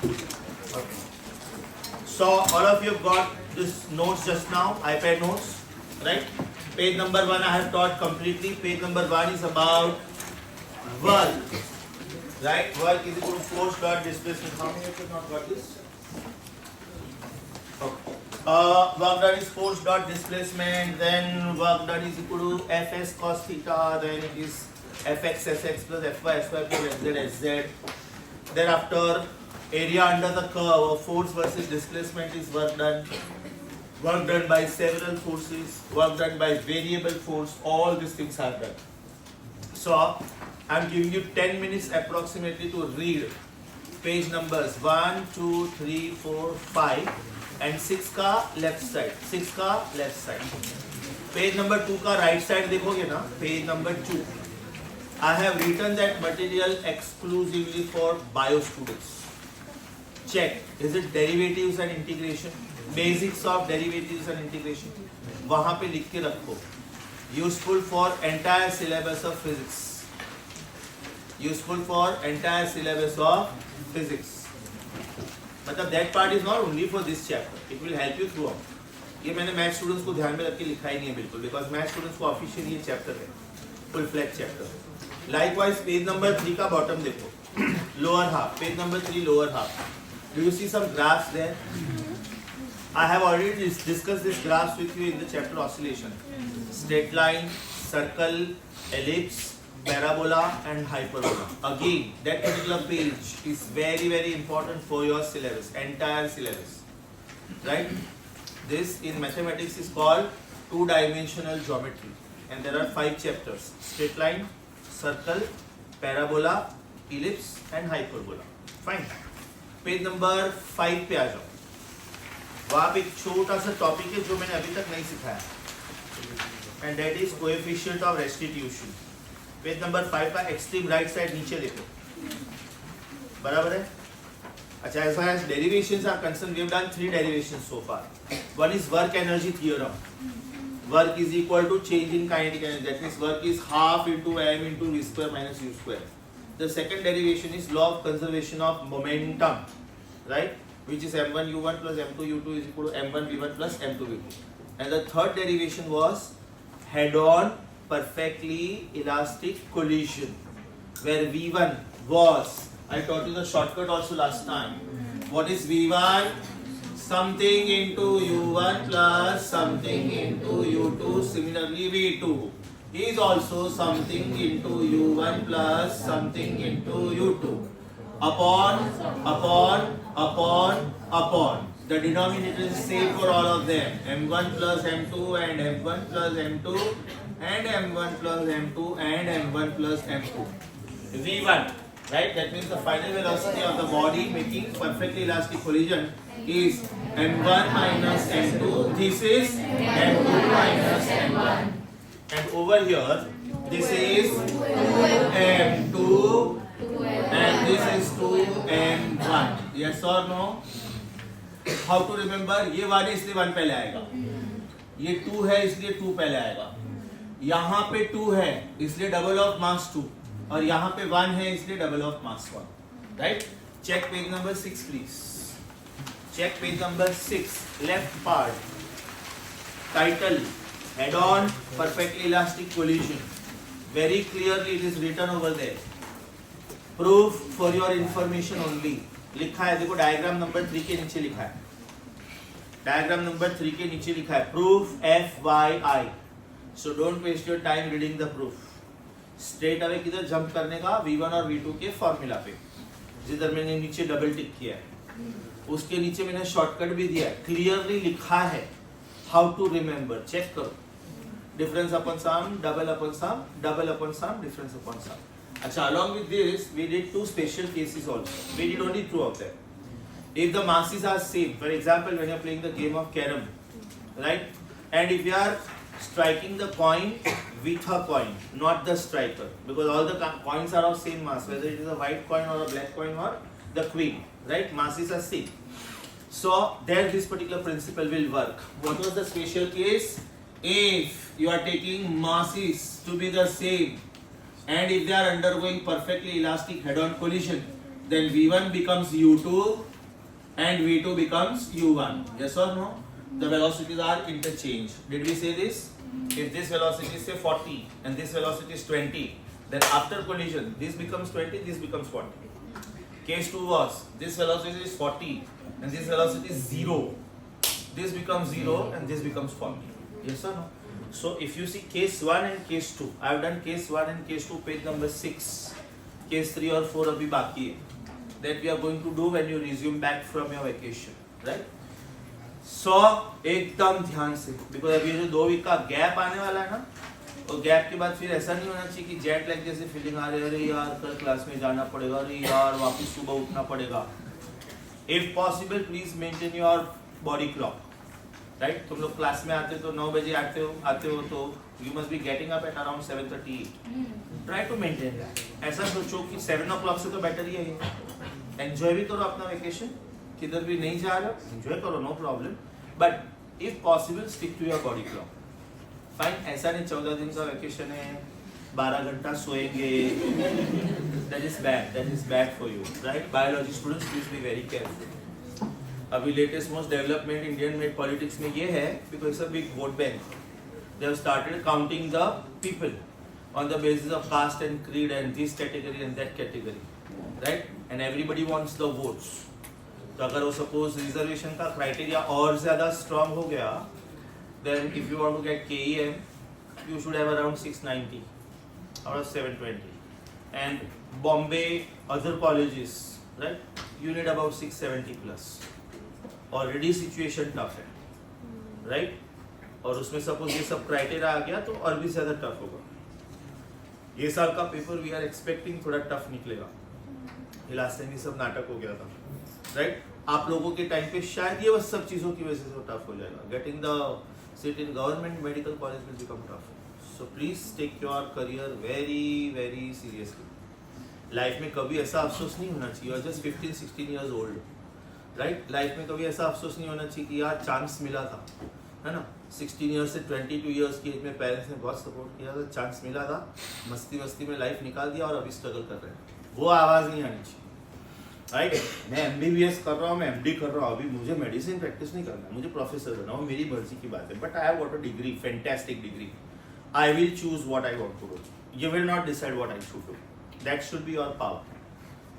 Okay. So all of you have got this notes just now, iPad notes, right? Page number 1 I have taught completely. Page number 1 is about work, right? Work is equal to force dot displacement. How many of you have not got this? Okay. Work done is force dot displacement. Then work done is equal to Fs cos theta. Then it is Fx Sx plus Fy Sy plus Fz Sz. Thereafter, area under the curve of force versus displacement is work done. Work done by several forces, work done by variable force, all these things are done. So, I am giving you 10 minutes approximately to read page numbers 1, 2, 3, 4, 5 and 6 का left side, 6 का left side. Page number 2 का right side देखोगे ना, page number 2. I have written that material exclusively for bio students. Check, is it derivatives and integration? Basics of derivatives and integration. वहाँ पे लिख के रखो. Useful for entire syllabus of physics. Useful for entire syllabus of physics. मतलब that part is not only for this chapter. It will help you throughout. ये मैंने math students को ध्यान में रख के लिखा ही नहीं है बिल्कुल, बिकॉज मैथ स्टूडेंट्स को ऑफिशियल ये चैप्टर है, full flag chapter. Likewise page number 3 का बॉटम देखो, lower half, page number 3 lower half. Do you see some graphs there? I have already discussed this graphs with you in the chapter oscillation. Straight line, circle, ellipse, parabola and hyperbola. Again, that particular page is very important for your syllabus, entire syllabus. Right? This in mathematics is called two-dimensional geometry. And there are 5 chapters. Straight line, circle, parabola, ellipse and hyperbola. Fine. Page number 5 पे आ जाओ. वहाँ पे एक छोटा सा topic है जो मैंने अभी तक नहीं सिखाया, and that is coefficient of restitution. Page number 5 का एक्सट्रीम राइट साइड नीचे देखो, बराबर है? अच्छा, as far as derivations are concerned, we have done 3 derivations so far. One is work energy theorem. Work is equal to change in kinetic energy. That means work is half into m into v square minus u square. The second derivation is law of conservation of momentum, right? Which is m1 u1 plus m2 u2 is equal to m1 v1 plus m2 v2. And the third derivation was head-on perfectly elastic collision, where v1 was, I taught you the shortcut also last time. What is v1? Something into u1 plus something into u2. Similarly, v2 is also something into u1 plus something into u2. Upon. The denominator is same for all of them. m1 plus m2 and m1 plus m2 and m1 plus m2 and m1 plus m2. v1, right? That means the final velocity of the body making perfectly elastic collision is m1 minus m2. This is m2 minus m1. And over here, this is 2m2. And this is 2m1. Yes or no? How to remember? ये 1 है इसलिए 1 पहले आएगा. ये 2 है इसलिए 2 पहले आएगा. यहाँ पे 2 है इसलिए डबल ऑफ मास 2. और यहाँ पे 1 है इसलिए double of mass 1. Right? Check page number 6 please. Check page number 6. Left part. Title. Head-on perfectly elastic collision. Very clearly it is written over there. Proof for your information only. लिखा है, देखो diagram number 3 के नीचे लिखा है. Diagram number 3 के नीचे लिखा है proof FYI. So don't waste your time reading the proof. Straight away किधर जंप करने का V1 और V2 के फॉर्मूला पे, जिधर मैंने नीचे डबल टिक किया है उसके नीचे मैंने शॉर्टकट भी दिया है. क्लियरली लिखा है हाउ टू रिमेम्बर. चेक करो. डिफरेंस अपॉन सम, डबल अपॉन सम, डबल अपॉन सम, डिफरेंस अपॉन सम. अच्छा, along with this, we did 2 special cases also. We did only 2 of them. If the masses are same, for example, when you are playing the game of carom, right? And if you are striking the coin with a coin, not the striker, because all the coins are of same mass, whether it is a white coin or a black coin or the queen, right? Masses are same. So there, this particular principle will work. What was the special case? If you are taking masses to be the same, and if they are undergoing perfectly elastic head-on collision, then V1 becomes U2 and V2 becomes U1. Yes or no? The velocities are interchanged. Did we say this? If this velocity is say 40 and this velocity is 20, then after collision this becomes 20, this becomes 40. Case 2 was this velocity is 40 and this velocity is 0. This becomes 0 and this becomes 40. Yes or no? So if you see case 1 and case 2, I have done case 1 and case 2 page number 6. Case 3 or 4 abhi baki hai. That we are going to do when you resume back from your vacation, right? So एकदम ध्यान से, because अभी जो 2 week का gap आने वाला है ना, और गैप के बाद फिर ऐसा नहीं होना चाहिए कि जेट लैग जैसे फीलिंग आ रही है, अरे यार कल क्लास में जाना पड़ेगा, अरे यार वापस सुबह उठना पड़ेगा. If possible, please maintain your body clock, right? तुम लोग क्लास में आते हो तो 9 बजे आते हो तो you must be getting up at around 7:30. Try to maintain that. ऐसा सोचो कि 7 o'clock से तो बेटर ही है. Enjoy भी करो अपना वेकेशन, किधर भी नहीं जा रहे हो, enjoy करो, no problem. But if possible, stick to your body clock. Fine. ऐसा नहीं 14 दिन का वेकेशन है, 12 घंटा सोएंगे. That is bad. That is bad for you, right? Biology students, please be very careful. अभी latest most development Indian made politics में ये है, because it's a big vote bank. They have started counting the people on the basis of caste and creed and this category and that category, right? And everybody wants the votes. तो अगर वो suppose reservation का criteria और ज़्यादा strong हो गया, then if you want to get KEM, you should have around 690 out of 720. And Bombay, other colleges, right? You need about 670 plus. Already situation tough है, right? और उसमें सपोज ये सब क्राइटेरिया आ गया तो और भी ज़्यादा टफ होगा. ये साल का पेपर वी आर एक्सपेक्टिंग थोड़ा टफ निकलेगा. लास्ट टाइम ये सब नाटक हो गया था, राइट? आप लोगों के टाइम पे शायद ये बस सब चीज़ों की वजह से टफ हो जाएगा. Getting the seat in government medical college will become tough. So please take your career very very seriously. Life में कभी ऐसा अफसोस नहीं होना चाहिए. You are just 15-16 years old, right? Life में कभी ऐसा अफसोस नहीं होना चाहिए कि यार चांस मिला था, है ना? 16 ईयर्स से 22 ईयर्स की एज में पेरेंट्स ने बहुत सपोर्ट किया था, चांस मिला था, मस्ती मस्ती में लाइफ निकाल दिया और अभी स्ट्रगल कर रहे हैं. वो आवाज़ नहीं आनी चाहिए, राइट? मैं MBBS कर रहा हूँ, मैं MD कर रहा हूँ, अभी मुझे मेडिसिन प्रैक्टिस नहीं करना है, मुझे प्रोफेसर बनना हो, मेरी मर्जी की बात है. But I have got a degree, fantastic degree. I will choose what I want to do. You will not decide what I should do. That should be your power,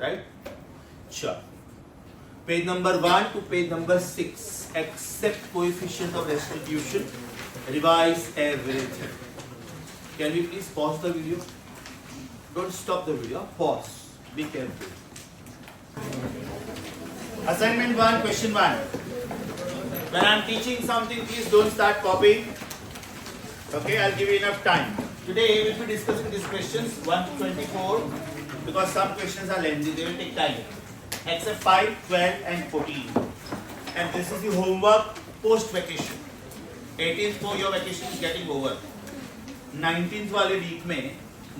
right? चलो, page number 1 to page number 6. Accept coefficient of restitution. Revise everything. Can we please pause the video? Don't stop the video. Pause. Be careful. Assignment 1, question 1. When I am teaching something, please don't start copying. Okay, I'll give you enough time. Today we will be discussing these questions 1 to 24 because some questions are lengthy. They will take time. Except 5, 12 and 14. And this is the homework post vacation. 18th को your vacation is getting over. 19th वाले week में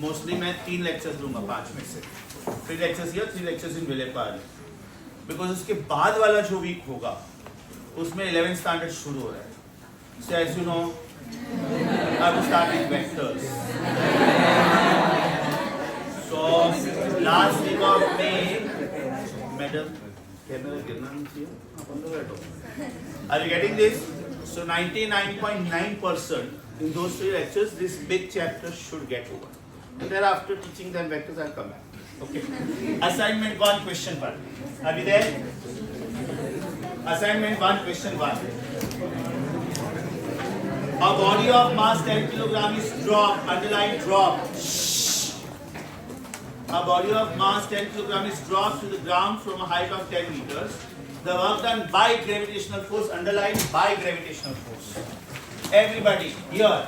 mostly मैं 3 lectures लूँगा 5 में से. 3 lectures here, 3 lectures in Vile Parle. Because उसके बाद वाला जो वीक होगा उसमें 11th स्टैंडर्ड शुरू हो रहा है. So as you know, I have to start with vectors. So last week of May, madam camera गिरना नहीं चाहिए, आप अंदर बैठो. Are you getting this? So 99.9% in those 3 lectures, this big chapter should get over. And thereafter teaching them vectors, I'll come back. Okay. Assignment 1, question 1. Are we there? Assignment 1, question 1. A body of mass 10 kg is dropped, underline dropped. A body of mass 10 kg is dropped to the ground from a height of 10 meters. The work done by gravitational force, underline by gravitational force. Everybody, here,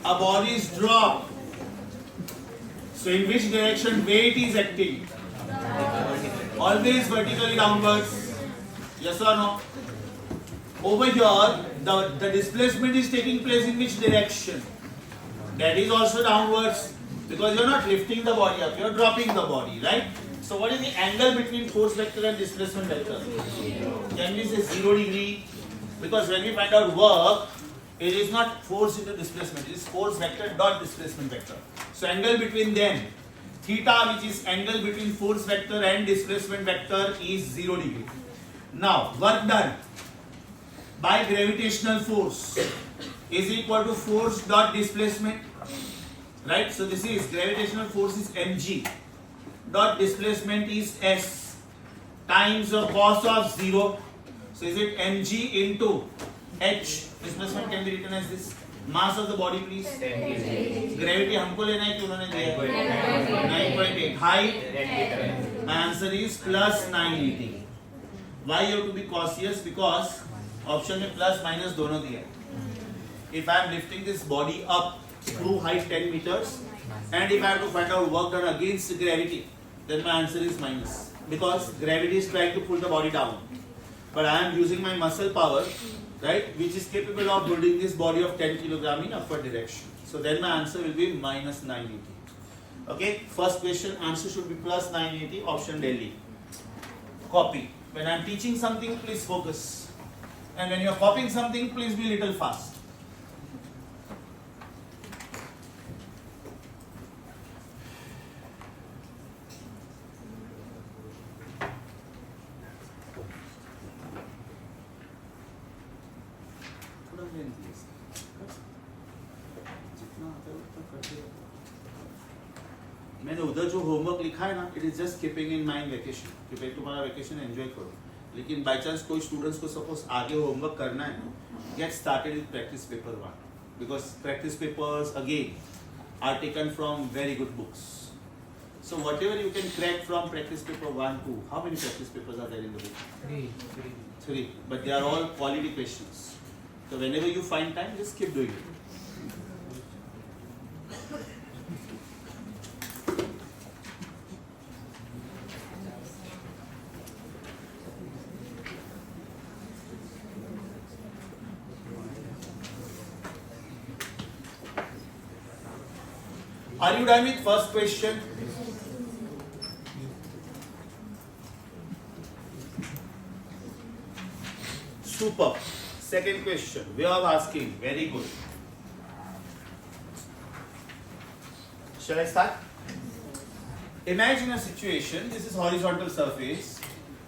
a body is dropped. So in which direction weight is acting? Always vertically downwards. Yes or no? Over here, the displacement is taking place in which direction? That is also downwards. Because you're not lifting the body up, you're dropping the body, right? So what is the angle between force vector and displacement vector? Can we say 0 degree? Because when we find out work, it is not force into displacement, it is force vector dot displacement vector. So angle between them theta, which is angle between force vector and displacement vector, is 0 degree. Now, work done by gravitational force is equal to force dot displacement, right? So this is gravitational force is mg dot displacement is s times the cos of 0. So is it mg into h? Displacement can be written as this. Mass of the body, please. Gravity हमको लेना है कि उन्होंने दिया है 9.8. Height, my answer is plus 980. Why you have to be cautious? Because option में plus minus दोनों दिया है. If I am lifting this body up through height 10 meters and if I have to find out work done against gravity, then my answer is minus, because gravity is trying to pull the body down, but I am using my muscle power, right, which is capable of holding this body of 10 kg in upward direction. So then my answer will be minus 980. Okay, first question answer should be plus 980, option Delhi. Copy. When I am teaching something, please focus, and when you are copying something, please be little fast. मैंने उधर जो homework लिखा है ना, it is just keeping in mind vacation, कि भाई तुम्हारा vacation enjoy करो. लेकिन बाय चांस कोई स्टूडेंट्स को सपोज आगे होमवर्क करना है ना, get started with practice paper 1, because practice papers again are taken from very good books. So whatever you can crack from practice paper 1, 2, how many practice papers are there in the book? Three. But they are all quality questions. So whenever you find time, just keep doing it. Are you done with first question? Super. Second question. We are asking. Very good. Shall I start? Imagine a situation. This is horizontal surface,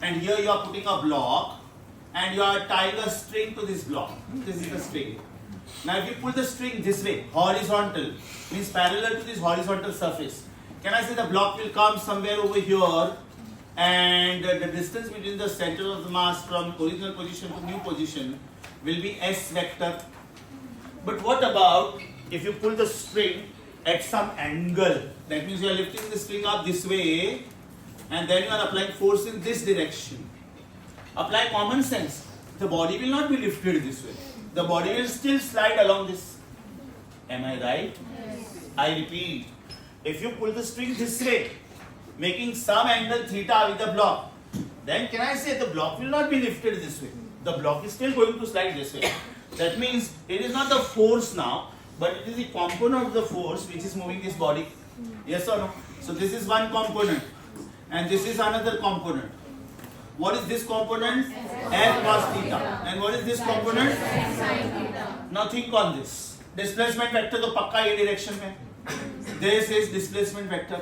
and here you are putting a block, and you are tying a string to this block. This is the string. Now, if you pull the string this way, horizontal means parallel to this horizontal surface. Can I say the block will come somewhere over here, and the distance between the center of the mass from original position to new position will be s vector. But what about if you pull the string at some angle? That means you are lifting the string up this way, and then you are applying force in this direction. Apply common sense. The body will not be lifted this way. The body will still slide along this. Am I right? Yes. I repeat. If you pull the string this way, making some angle theta with the block, then can I say the block will not be lifted this way? The block is still going to slide this way. That means it is not the force now, but it is the component of the force which is moving this body. Yes or no? So this is one component, and this is another component. What is this component? F cos theta. And what is this component? Sin theta. Now think on this. Displacement vector तो पक्का ये direction में. This is displacement vector.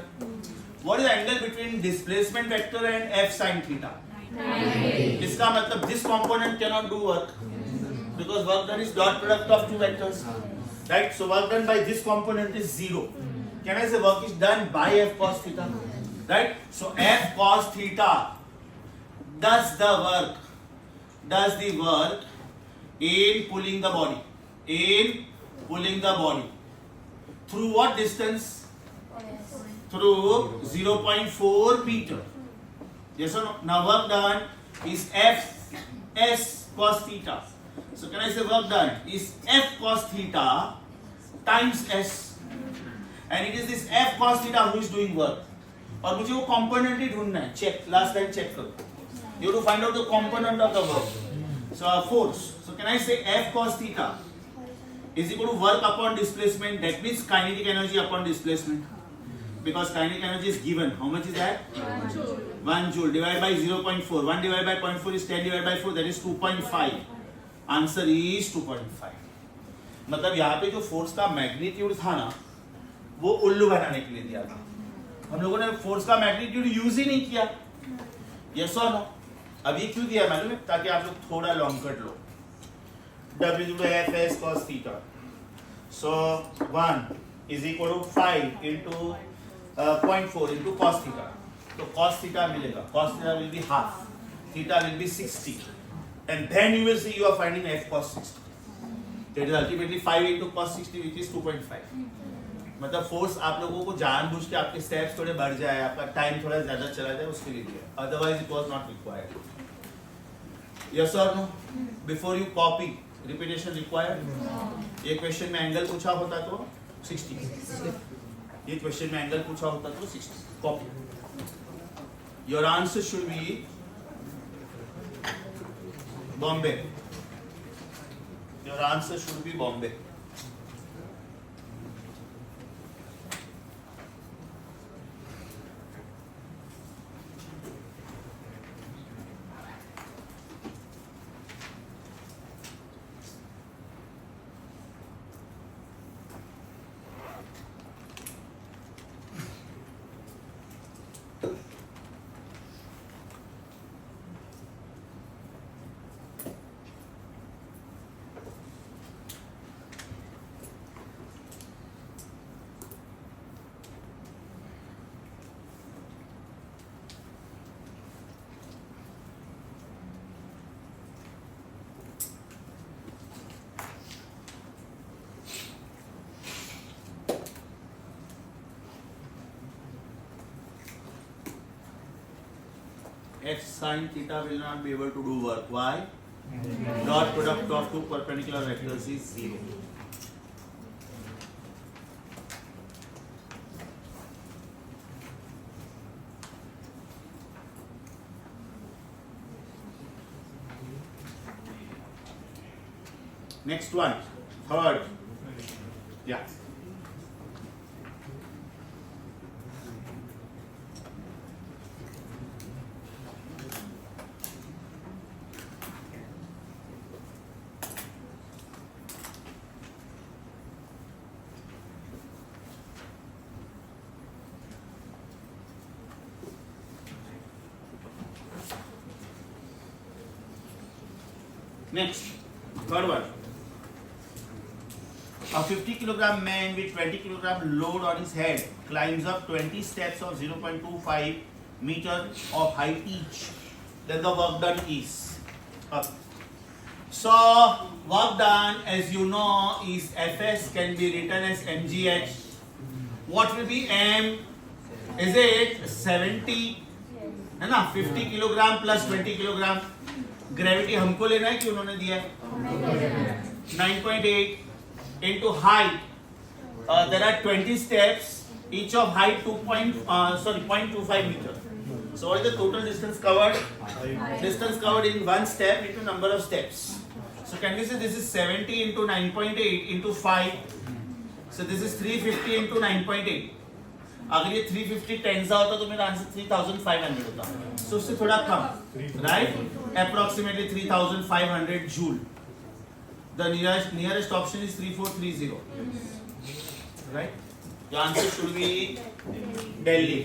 What is the angle between displacement vector and F sin theta? 90. इसका मतलब this component cannot do work, because work done is dot product of two vectors, right? So work done by this component is 0. Can I say work is done by F cos theta, right? So F cos theta does the work in pulling the body through what distance? Through 0.4 meter. Yes or no? Now work done is F S cos theta. So can I say work done is F cos theta times S, and it is this F cos theta who is doing work. और मुझे वो component ही ढूंढना है. Check last time check करो. You have to find out the component of the work. So force. So can I say F cos theta is equal to work upon displacement? That means kinetic energy upon displacement. Because kinetic energy is given. How much is that? 1 joule. 1 joule divided by 0.4. 1 divided by 0.4 is 10 divided by 4. That is 2.5. Answer is 2.5. मतलब यहाँ पे जो force का magnitude था ना, वो उल्लू बनाने के लिए दिया था. हम लोगों ने फोर्स का मैग्नीट्यूड यूज ही नहीं किया, यस और नो। अब ये क्यों दिया मालूम है? ताकि आप लोग थोड़ा long cut low. W/Fs cos theta. So 1 is equal to 5 into 0.4 into cos theta. तो cos theta मिलेगा, cos theta will be half, theta will be 60, and then you will see you are finding f cos 60. That is ultimately 5 into cos 60, which is 2.5. मतलब force आप लोगों को जानबूझ के आपके steps थोड़े बढ़ जाए, आपका टाइम थोड़ा ज्यादा चला जाए, उसके लिए दिया, otherwise it was not required. Yes और no? Before you copy, repetition required? ये क्वेश्चन में एंगल पूछा होता तो 60, ये क्वेश्चन में एंगल पूछा होता तो 60, copy. Your answer should be Bombay, your answer should be Bombay. F sin theta will not be able to do work. Why? Dot product of two perpendicular vectors is 0. Next one, third. Yeah. Next, third one. A 50 kilogram man with 20 kilogram load on his head climbs up 20 steps of 0.25 meter of height each. Then the work done is up. So work done, as you know, is Fs can be written as mgh. What will be m? Is it 70? है ना? 50 kilogram plus 20 kilogram. Gravity हमको लेना है कि उन्होंने दिया है? 9.8 into height. There are 20 steps, each of height 0.25 meter. So what is the total distance covered? Distance covered in one step into number of steps. So can we say this is 70 into 9.8 into 5? So this is 350 into 9.8. अगर ये 350 टेंसा होता तो मेरा answer 3500 होता, so उससे थोड़ा कम, right? Approximately 3500 joule. The nearest option is 3430, right? Your answer should be Delhi.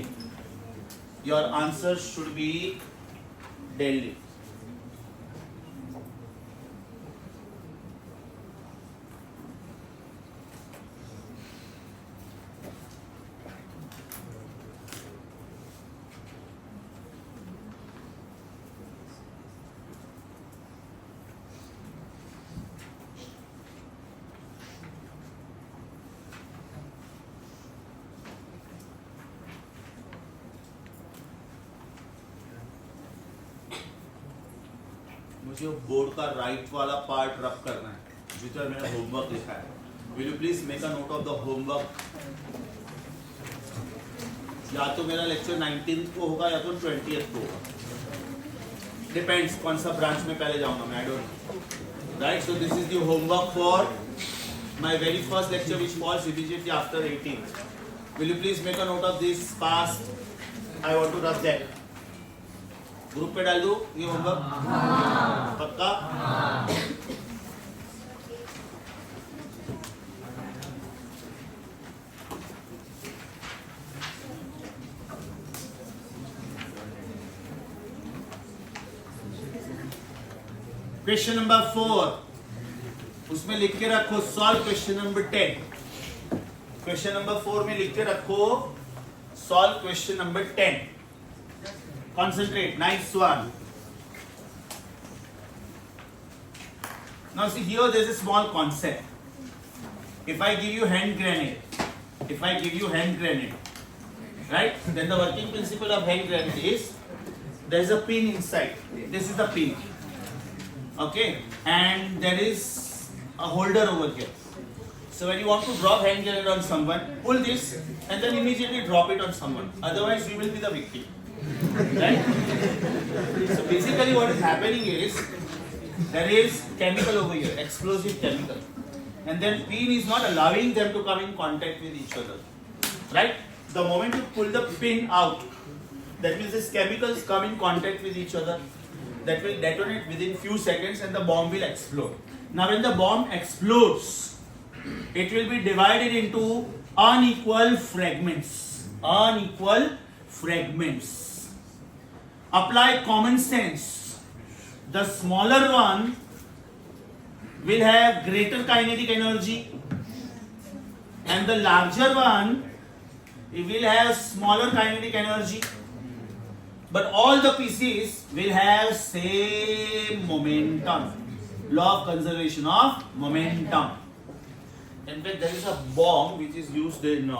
Your answer should be Delhi. मुझे board का राइट वाला पार्ट रब करना है जिधर मैंने होमवर्क लिखा है. Will you please make a note of the homework. या तो मेरा लेक्चर 19th को होगा या तो 20th को होगा, डिपेंड्स कौन सा ब्रांच में पहले जाऊंगा मैं, I don't know. Right, so this is the homework for my very first lecture which falls immediately after 18th. Will you please make a note of this past. I want to rub that. Group पे डाल दो ये homework, पक्का? Question number 4 उसमें लिख के रखो solve question number 10। Question number 4 में लिख के रखो solve question number 10। Concentrate, nice one. Now see here there is a small concept. If I give you hand grenade, right? Then the working principle of hand grenade is there is a pin inside. This is the pin. Okay, and there is a holder over here. So when you want to drop hand grenade on someone, pull this and then immediately drop it on someone. Otherwise you will be the victim. Right? So basically what is happening is there is chemical over here, explosive chemical, and then pin is not allowing them to come in contact with each other. Right? The moment you pull the pin out, that means these chemicals come in contact with each other. That will detonate within few seconds and the bomb will explode. Now when the bomb explodes, it will be divided into unequal fragments. Unequal fragments. Apply common sense. The smaller one will have greater kinetic energy and the larger one it will have smaller kinetic energy. But all the pieces will have same momentum. Law of conservation of momentum. In fact, there is a bomb which is used in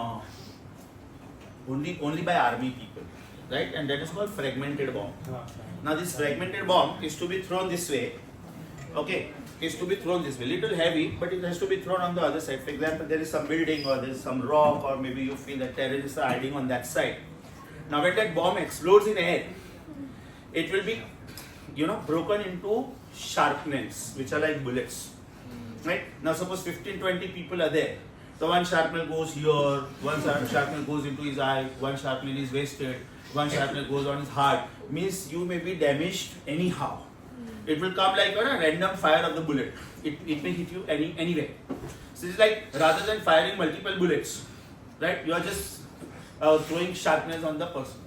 only by army people, right? And that is called fragmented bomb. Now this fragmented bomb is to be thrown this way. Okay, is to be thrown this way. Little heavy, but it has to be thrown on the other side. For example, there is some building or there is some rock, or maybe you feel that terrorists are hiding on that side. Now when that bomb explodes in air, it will be, broken into sharpnels, which are like bullets. Right? Now suppose 15-20 people are there. So one shrapnel goes here, one shrapnel goes into his eye, one shrapnel is wasted, one shrapnel goes on his heart. Means you may be damaged anyhow. It will come like a random fire of the bullet. It may hit you anyway. So it's like rather than firing multiple bullets, right? You are just throwing sharpness on the person.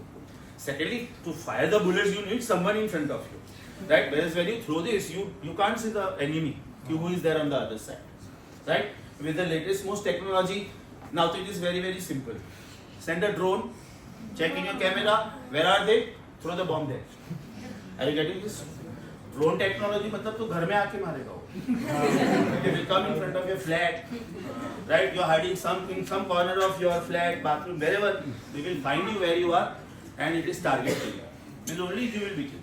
Secondly, to fire the bullets, you need someone in front of you, right? Whereas when you throw this, you can't see the enemy who is there on the other side, right? With the latest most technology, now it is very, very simple. Send a drone, check in your camera, where are they? Throw the bomb there. Are you getting this? Drone technology मतलब तो घर में आके मारेगा वो. They will come in front of your flat, right? You are hiding something, some corner of your flat, bathroom, wherever. They will find you where you are, and it is targeted. Means only you will be killed.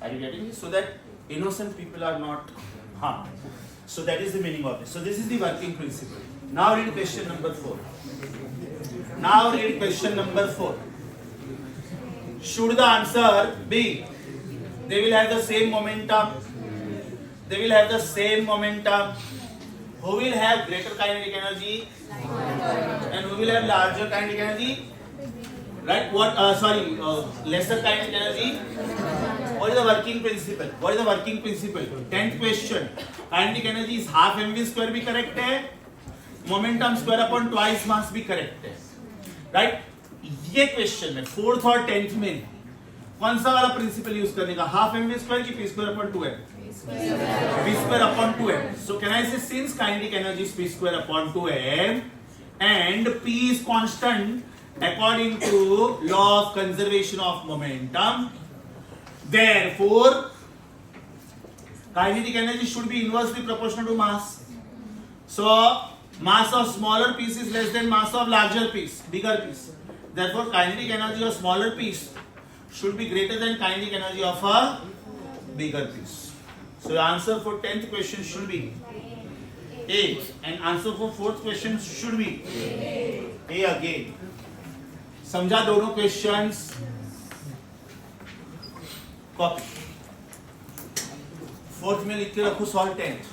Are you getting this? So that innocent people are not harmed. So that is the meaning of this. So this is the working principle. Now read question number 4. Now read question number 4. Should the answer be they will have the same momentum? They will have the same momentum. Who will have greater kinetic energy? And who will have larger kinetic energy? Right? Lesser kinetic energy? What is the working principle? What is the working principle? 10th question. Kinetic energy is half mv square भी correct है. Momentum square upon twice mass भी correct है. Right? ये question में 4th और 10th में कौन सा वाला प्रिंसिपल यूज करने का? हाफ mv स्क्वायर की p square upon 2m? p square upon 2m. So can I say since kinetic energy is p square upon 2m and p is constant according to law of conservation of momentum, therefore kinetic energy should be inversely proportional to mass. So mass of smaller piece is less than mass of larger piece, bigger piece. Therefore kinetic energy of smaller piece should be greater than kinetic energy of a bigger piece. So the answer for 10th question should be A, and answer for 4th question should be A again. समझा दोनों questions? Copy. 4th में लिख के रखो solve 10th.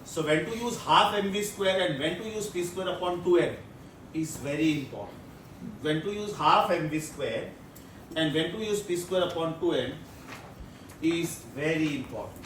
So when to use half mv square and when to use p square upon 2m is very important. When to use half mv square and when to use p square upon 2m is very important.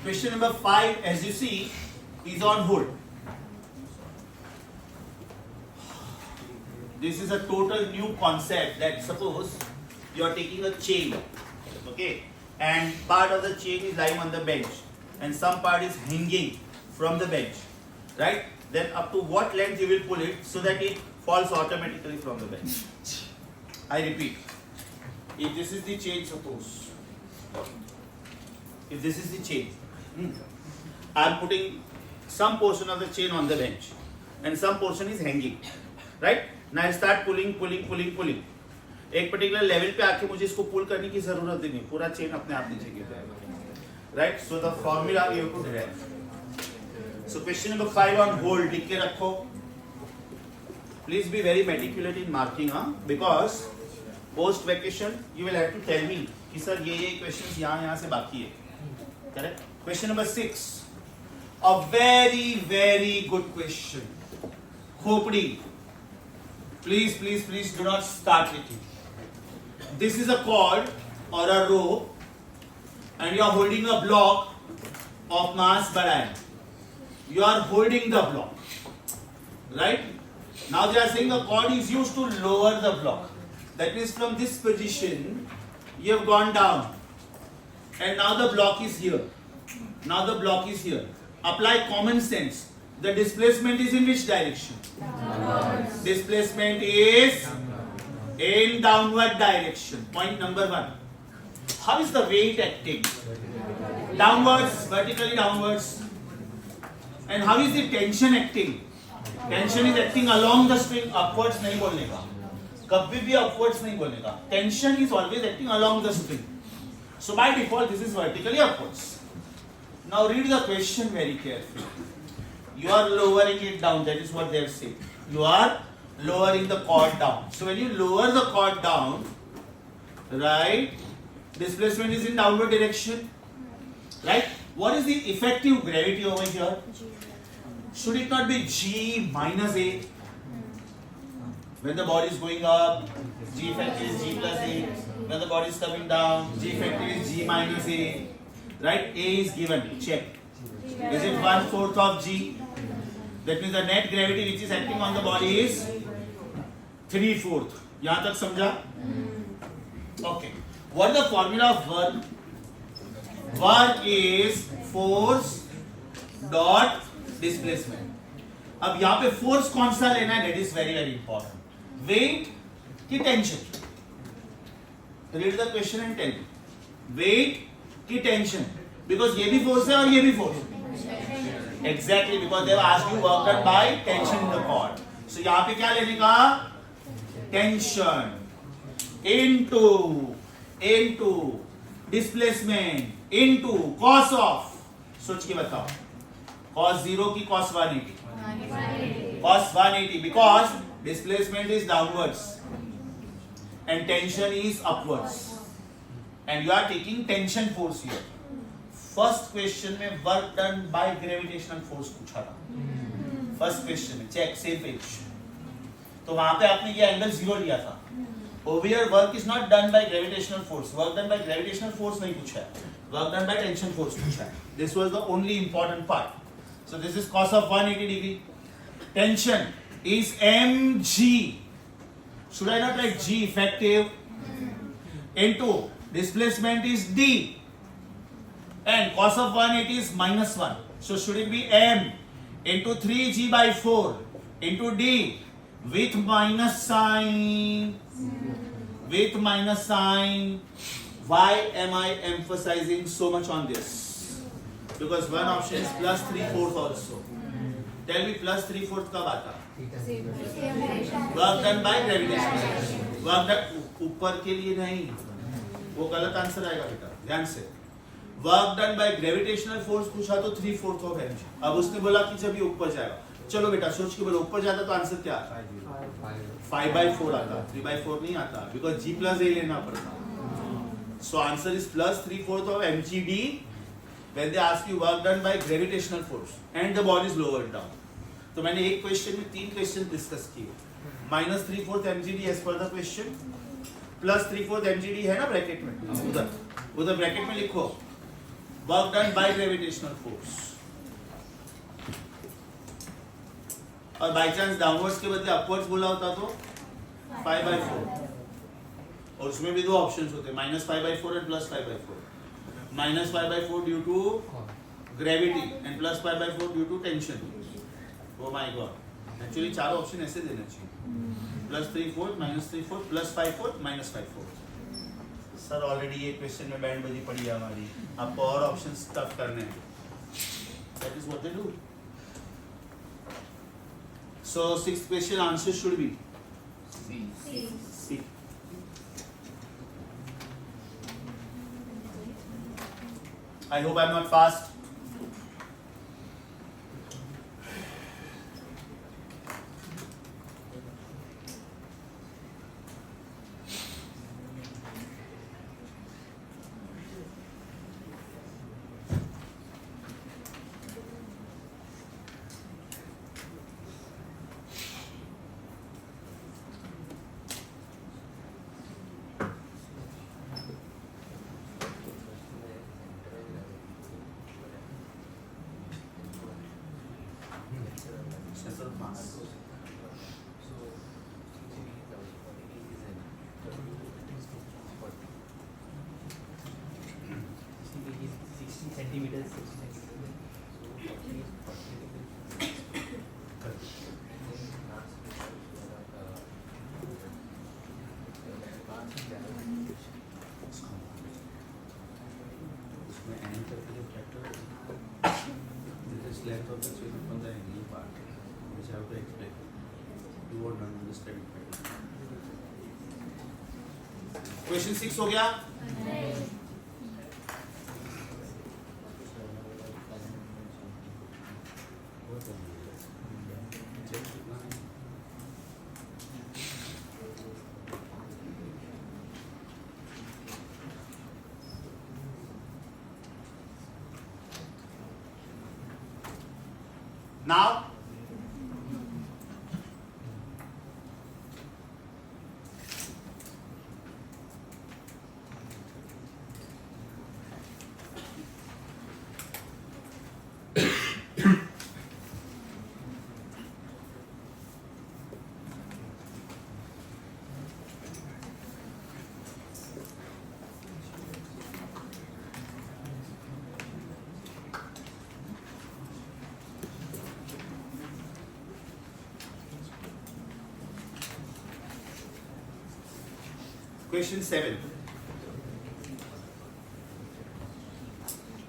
Question number 5, as you see, is on hold. This is a total new concept that suppose you are taking a chain, okay, and part of the chain is lying on the bench and some part is hanging from the bench, right? Then up to what length you will pull it so that it falls automatically from the bench. I repeat, if this is the chain, suppose, if this is the chain, I am putting some portion of the chain on the bench and some portion is hanging, right? Now I start pulling. एक particular level पे आके मुझे इसको pull करने की जरूरत नहीं, पूरा chain अपने आप नीचे गिर जाएगा, right? So the formula you have to derive. So question number 5 on hold, लिख के रखो. Please be very meticulous in marking, because post vacation you will have to tell me कि सर ये questions यहाँ से बाकी है, correct? Question number 6, a very good question. Khopdi, please do not start with it. This is a cord or a rope and you are holding a block of mass badian. You are holding the block, right? Now they are saying the cord is used to lower the block. That means from this position you have gone down and now the block is here. Now the block is here. Apply common sense. The displacement is in which direction? Downwards. Displacement is in downward direction. Point number 1. How is the weight acting? Downwards, vertically downwards. And how is the tension acting? Tension is acting along the string. Upwards नहीं बोलने का. कभी भी upwards नहीं बोलने का. Tension is always acting along the string. So by default this is vertically upwards. Now read the question very carefully. You are lowering it down. That is what they have said. You are lowering the cord down. So when you lower the cord down, right, displacement is in downward direction, right? What is the effective gravity over here? Should it not be G minus A? When the body is going up, G effective is G plus A. When the body is coming down, G effective is G minus A. Right? A is given. Check. Is it 1/4 of G? That means the net gravity which is acting on the body is 3/4. यहाँ तक समझा? Okay. What is the formula of work? Work is force dot displacement. अब यहाँ पे force कौन सा लेना है? That is very important. Weight की tension. Read the question and tell me. Weight की टेंशन, because ये भी फोर्स है और ये भी फोर्स है. Exactly, because they have asked you work done by tension in the cord. So यहाँ पे क्या लेने का? Tension into displacement into cos of. सोच के बताओ. Cos 0 की cos 180. Cos 180 because displacement is downwards and tension is upwards. And you are taking tension force here. First question में work done by gravitational force पूछा था. First question में check same page. तो वहाँ पे आपने ये angle 0 लिया था. Over here work is not done by gravitational force. Work done by gravitational force नहीं पूछा है. Work done by tension force पूछा है. This was the only important part. So this is cos of 180 degree. Tension is mg. Should I not write G effective into displacement is D and cos of 180 is minus 1. So should it be M into 3G by 4 into D with minus sign? With minus sign. Why am I emphasizing so much on this? Because one option is plus 3/4 also. Tell me plus 3/4 कब आता? Work done by gravitation. Work done. ऊपर के लिए नहीं, वो गलत answer आएगा बेटा, ध्यान से। Work done by gravitational force पूछा तो 3/4 ऑफ mg। अब उसने बोला कि जब ये ऊपर जाएगा, चलो बेटा सोच के बोलो ऊपर जाता तो आंसर क्या आता? 5/4 आता, 3/4 नहीं आता, बिकॉज g प्लस a लेना पड़ता। So answer is plus 3/4 of mgd when they ask you work done by gravitational force and the body is lowered down। तो मैंने एक क्वेश्चन में 3 क्वेश्चन डिस्कस किए। Minus 3/4 mgd as per the question, plus 3/4 mgd है ना bracket में, उधर bracket में लिखो work done by gravitational force, और बाय चांस डाउनवर्ड्स के बदले अपवर्ड्स बोला होता तो 5/4, और उसमें भी दो ऑप्शंस होते हैं, minus 5/4 and plus 5/4। Minus 5/4 due to gravity and plus 5/4 due to tension. Oh my god, actually चार ऑप्शन ऐसे देना चाहिए, plus 3/4, minus 3/4, plus 5/4, minus 5/4। Sir already ये क्वेश्चन में बैंड बजी पड़ी है हमारी, आपको और ऑप्शंस टफ करने हैं। That is what they do. So 6th question answer should be C। I hope I'm not fast. Length of the chain upon the angle part, which I have to explain. You won't understand it. Question 6 हो गया? Now, question 7.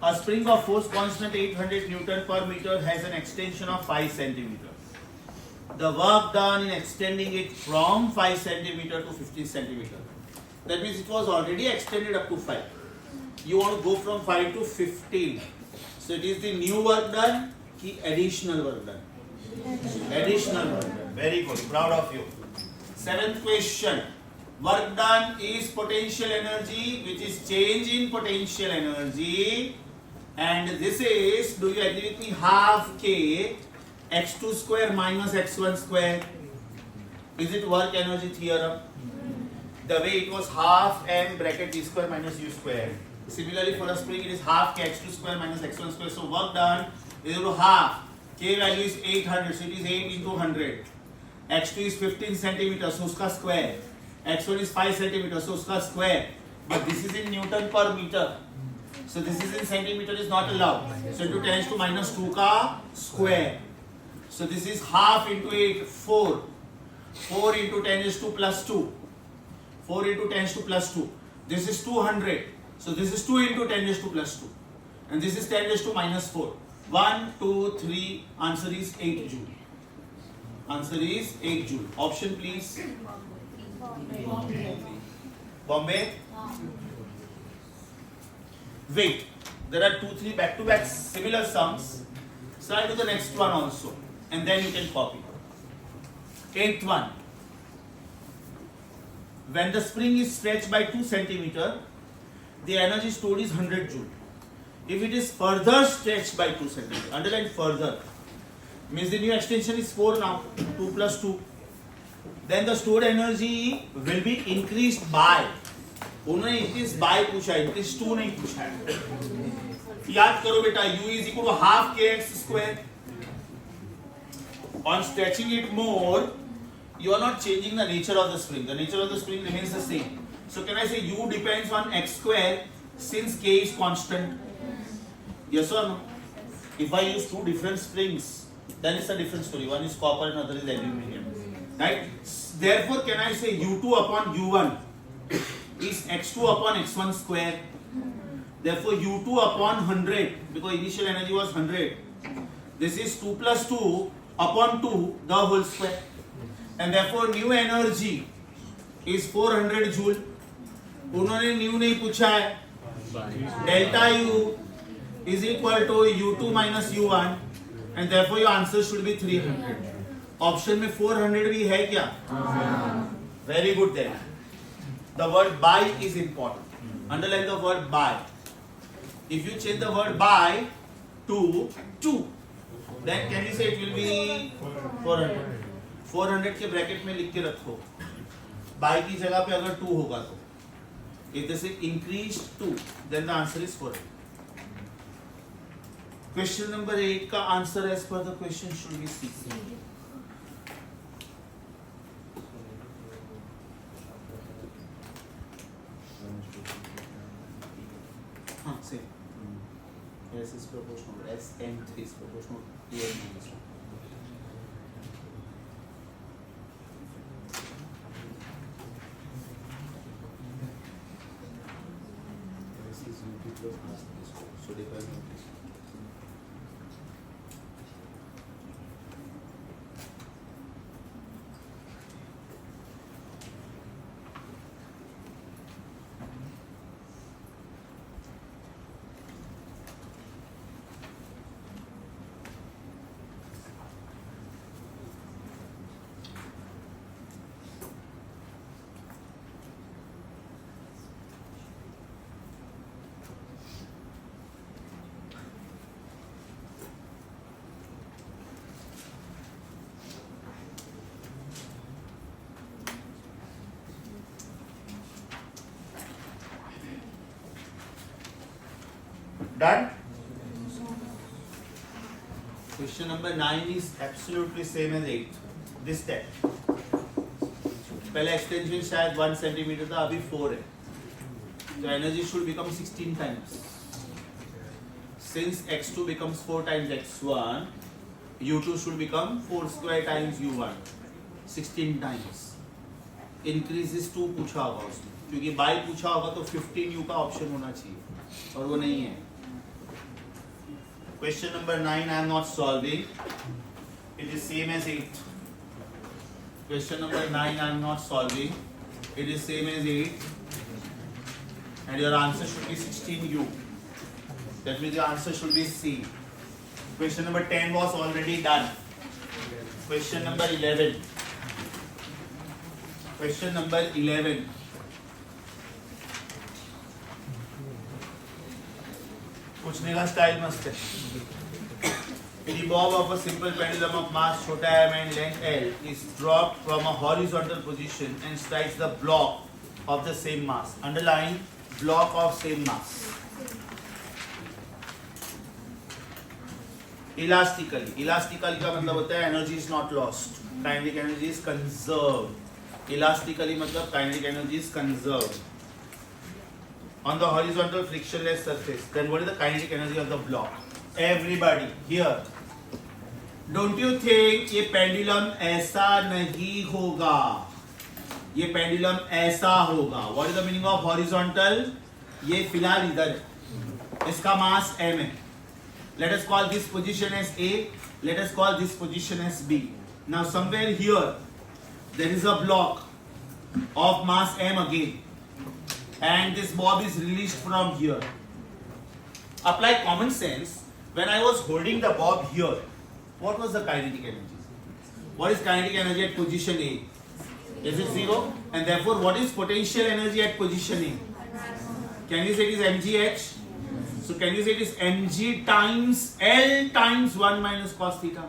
A spring of force constant 800 Newton per meter has an extension of 5 centimeters. The work done in extending it from 5 centimeter to 15 centimeter. That means it was already extended up to 5. You want to go from 5 to 15. So it is the new work done ki additional work done? Additional work done. Very good. Proud of you. 7th question. Work done is potential energy, which is change in potential energy, and this is, do you agree with me, half k x2 square minus x1 square. Is it work energy theorem? The way it was half m bracket d square minus u square. Similarly for a spring it is half k x2 square minus x1 square. So work done is equal to half. K value is 800, so it is 8 into 100. x2 is 15 centimeters, so uska square. x1 is 5 centimeters, so uska square. But this is in Newton per meter, so this is in centimeter, is not allowed. So into 10 raised to minus 2 ka square. So this is half into 8, 4. 4 into 10 raised to plus 2. 4 into 10 raised to plus 2. This is 200. So this is 2 into 10 raised to plus 2. And this is 10 raised to minus 4. 1, 2, 3. Answer is 8 joule. Answer is 8 joule. Option please. Bombay? Wait, there are 2-3 back-to-back similar sums. So I'll do the next one also, and then you can copy. 8th one. When the spring is stretched by 2 centimeter, the energy stored is 100 joule. If it is further stretched by 2 centimeter, underline further, means the new extension is 4 now, 2 plus 2. Then the stored energy will be increased by, उन्होंने increase by पूछा है, increase 2 नहीं पूछा है. याद करो बेटा, U is equal to half kx square. On stretching it more, you are not changing the nature of the spring. The nature of the spring remains the same. So can I say U depends on x square since k is constant? Yes or no? If I use 2 different springs, then it's a different story. One is copper and other is aluminium. Right? Therefore, can I say U2 upon U1 is x2 upon x1 square? Therefore, U2 upon 100, because initial energy was 100. This is 2 plus 2 upon 2, the whole square. And therefore, new energy is 400 joule. उन्होंने new नहीं पूछा है. Delta U is equal to U2 minus U1, and therefore your answer should be 300. Option में 400 भी है क्या? Very good then. The word by is important. Underline the word by. If you change the word by to 2, then can you say it will be 400? 400 के bracket में लिख के रखो. by की जगह पे अगर 2 होगा तो, if this is increased 2, then the answer is 400. Question number 8 का answer as per the question should be C. हाँ same. S is proportional. SM3 is proportional to n minus 1. This is UT plus mass minus 4. So define this. Done? Question number 9 is absolutely same as 8. This step. पहले extension शायद 1 centimeter था, अभी 4 है. So energy should become 16 times. Since x2 becomes 4 times x1, u2 should become 4 square times u1. 16 times. Increase is 2 पूछा होगा उसमें. क्योंकि by पूछा होगा तो 15u का option होना चाहिए. और वो नहीं है. Question number 9 I am not solving. It is same as 8. Question number 9 I am not solving. It is same as 8. And your answer should be 16u. That means your answer should be C. Question number 10 was already done. Question number 11. Question number 11. पूछने का style मस्त है. The bob of a simple pendulum of mass छोटा m and length L is dropped from a horizontal position and strikes the block of the same mass. Underline block of same mass. Elastically. Elastically का मतलब होता है energy is not lost. Kinetic energy is conserved. Elastically मतलब kinetic energy is conserved. On the horizontal frictionless surface, then what is the kinetic energy of the block? Everybody here, don't you think ये pendulum ऐसा नहीं होगा? ये pendulum ऐसा होगा. What is the meaning of horizontal? ये फिलहाल इधर है. इसका mass m है. Let us call this position as A. Let us call this position as B. Now somewhere here, there is a block of mass m again. and this bob is released from here. Apply common sense. When I was holding the bob here, what was the kinetic energy? What is kinetic energy at position A? Is it 0? And therefore, what is potential energy at position A? Can you say it is mgh? So can you say it is mg times L times 1 minus cos theta?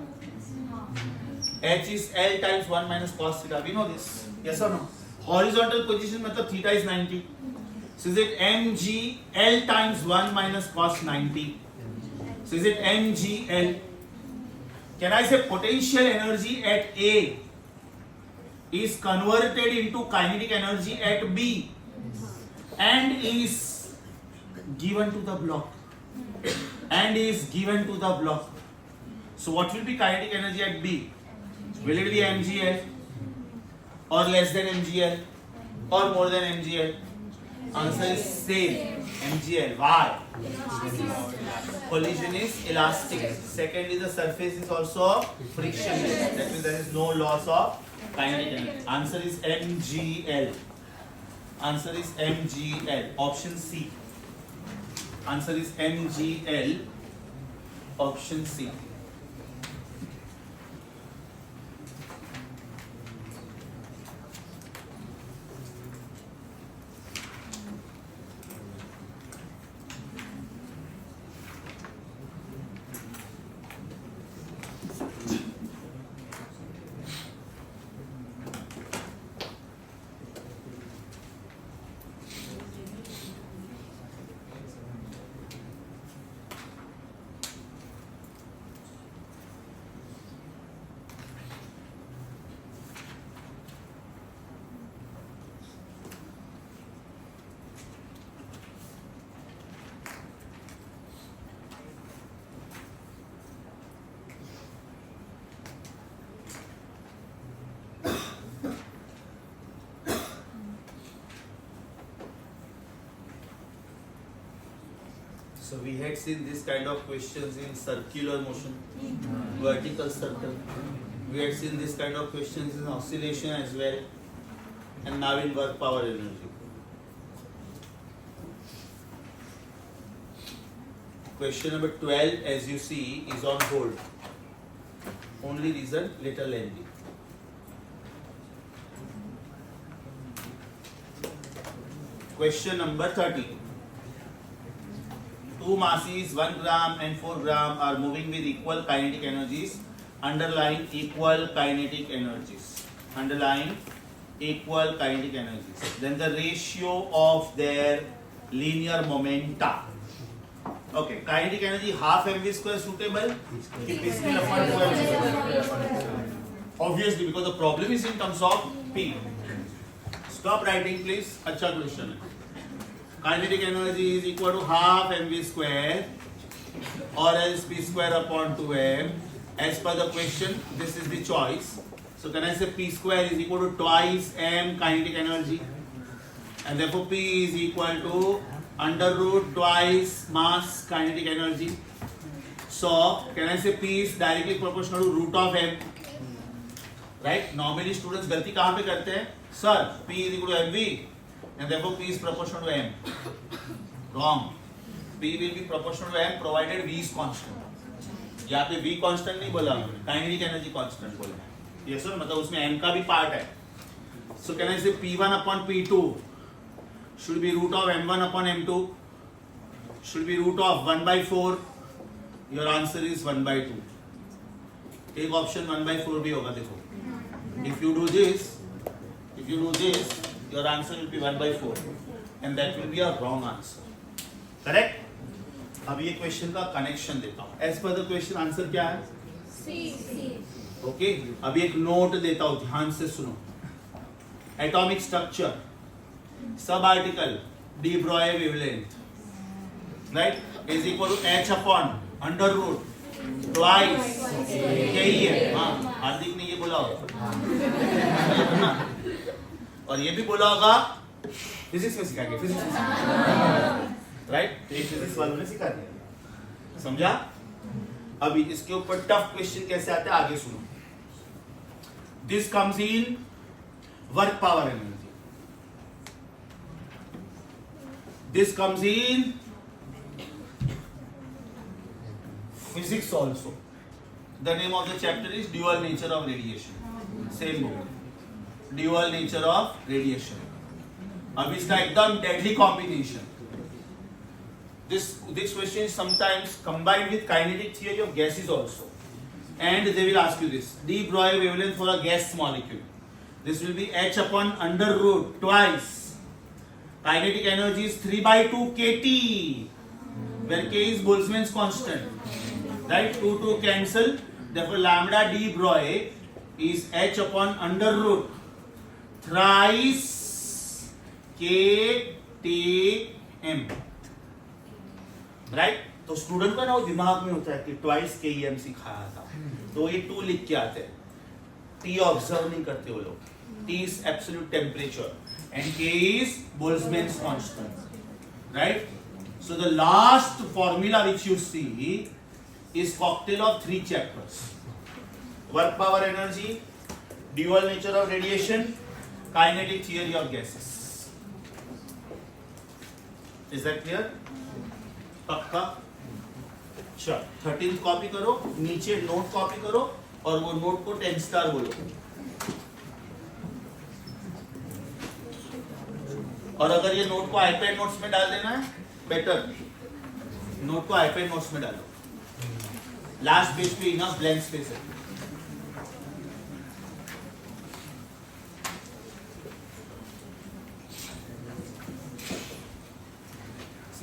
H is L times 1 minus cos theta. We know this. Yes or no? Horizontal position matlab theta is 90. So is it mg L times 1 minus cos 90? So is it mgl? Can I say potential energy at A is converted into kinetic energy at B and is given to the block? And is given to the block. So what will be kinetic energy at B? Will it be mgl or less than mgl or more than mgl? Answer is same, mgl. Why? Collision is elastic. Second is the surface is also frictionless. That means there is no loss of kinetic energy. Answer is mgl. Answer is mgl. Option C. Answer is mgl. Option C. So we had seen this kind of questions in circular motion, vertical circle. We had seen this kind of questions in oscillation as well, and now in work power energy. Question number 12, as you see, is on hold. Only reason little lengthy. Question number 13. Two masses 1 gram and 4 gram are moving with equal kinetic energies. Underlying equal kinetic energies. Underlying equal kinetic energies. Then the ratio of their linear momenta. Okay, kinetic energy half mv square suitable? P square upon 2mv. Obviously, because the problem is in terms of P. Stop writing, please. अच्छा question है. Kinetic energy is equal to half mv square or else p square upon 2m. As per the question, this is the choice. So can I say p square is equal to twice m kinetic energy, and therefore p is equal to under root twice mass kinetic energy. So can I say p is directly proportional to root of m? Right? Normally students गलती कहाँ पे करते हैं? Sir, p is equal to mv. And therefore P is proportional to M. Wrong. P will be proportional to M provided V is constant. यहाँ पे V constant नहीं बोला, kinetic energy constant बोला. Yes sir, मतलब उसमें M का भी part है. So can I say P1 upon P2 should be root of M1 upon M2? Should be root of 1 by 4. Your answer is 1 by 2. एक option 1 by 4 भी होगा देखो. If you do this, your answer will be 1 by 4 and that will be a wrong answer. Correct? अब ये question का connection देता हूँ. As per the question answer क्या है? C. Okay. अब एक नोट देता हूँ, ध्यान से सुनो. Atomic structure, sub article, de Broglie wavelength, right, is equal to h upon under root twice. यही है. हाँ, हार्दिक ने ये बोला होगा. और ये भी बोला होगा फिजिक्स में सिखा के, फिजिक्स में, राइट? फिजिक्स वालों ने सिखा दिया. समझा? अभी इसके ऊपर टफ क्वेश्चन कैसे आते हैं आगे सुनो. This comes in work power energy. This comes in physics also. The name of the chapter is Dual Nature of Radiation. Same book. Dual Nature of Radiation. अब इसका एकदम deadly combination. This question is sometimes combined with kinetic theory of gases also. And they will ask you this. De Broglie wavelength for a gas molecule. This will be h upon under root twice. Kinetic energy is 3/2 kT, where k is Boltzmann's constant. Right? 2 cancel. Therefore, lambda de Broglie is h upon under root thrice k t m. Right? तो student का ना वो दिमाग में होता है कि twice के ई एम सिखाया था, तो ये 2 लिख के आते हैं. टी ऑब्जर्व नहीं करते वो लोग. T is absolute temperature and K is Boltzmann's constant. Right? So the last formula which you see is cocktail of 3 chapters: work power energy, dual nature of radiation, kinetic theory of gases. Is that clear? पक्का? अच्छा, 13th copy करो, नीचे note copy करो और वो note को 10 star बोलो. और अगर ये नोट को आईपैड नोट्स में डाल देना है, बेटर. नोट को आईपैड नोट्स में डालो. लास्ट पेज पे इनफ ब्लैंक स्पेस है.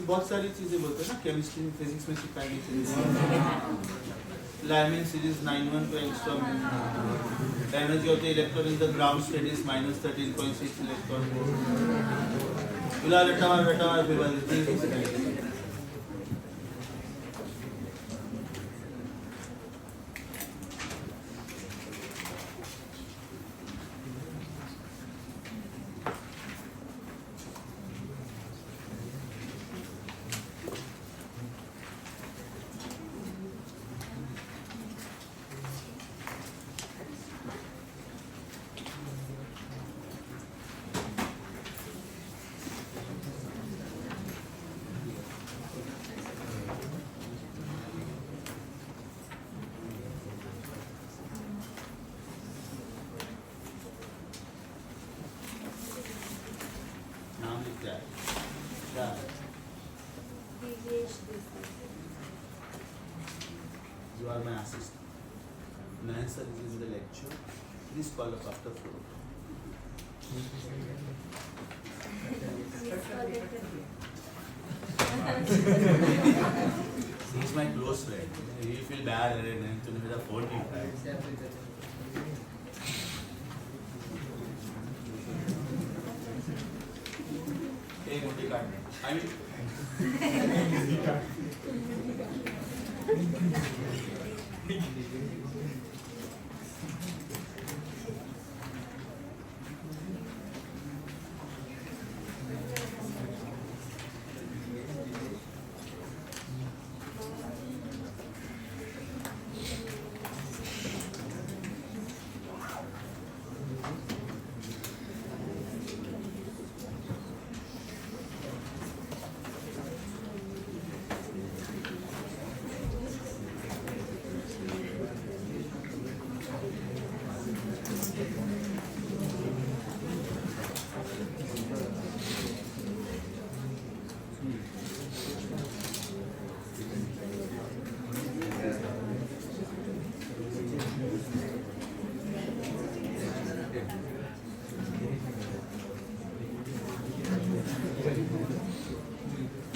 बहुत सारी चीजें बोलते हैं ना, केमिस्ट्री में, फिजिक्स में सिखाएंगे. Lyman series 912 angstrom. Energy of the electron in the ground state is minus 13.6 electron volt. Ula rata people. You are my assistant. Nancy is in the lecture. Please call up after 4. He is my close friend. He will feel bad and to me the phone he had. Hey, Mutti card. I mean.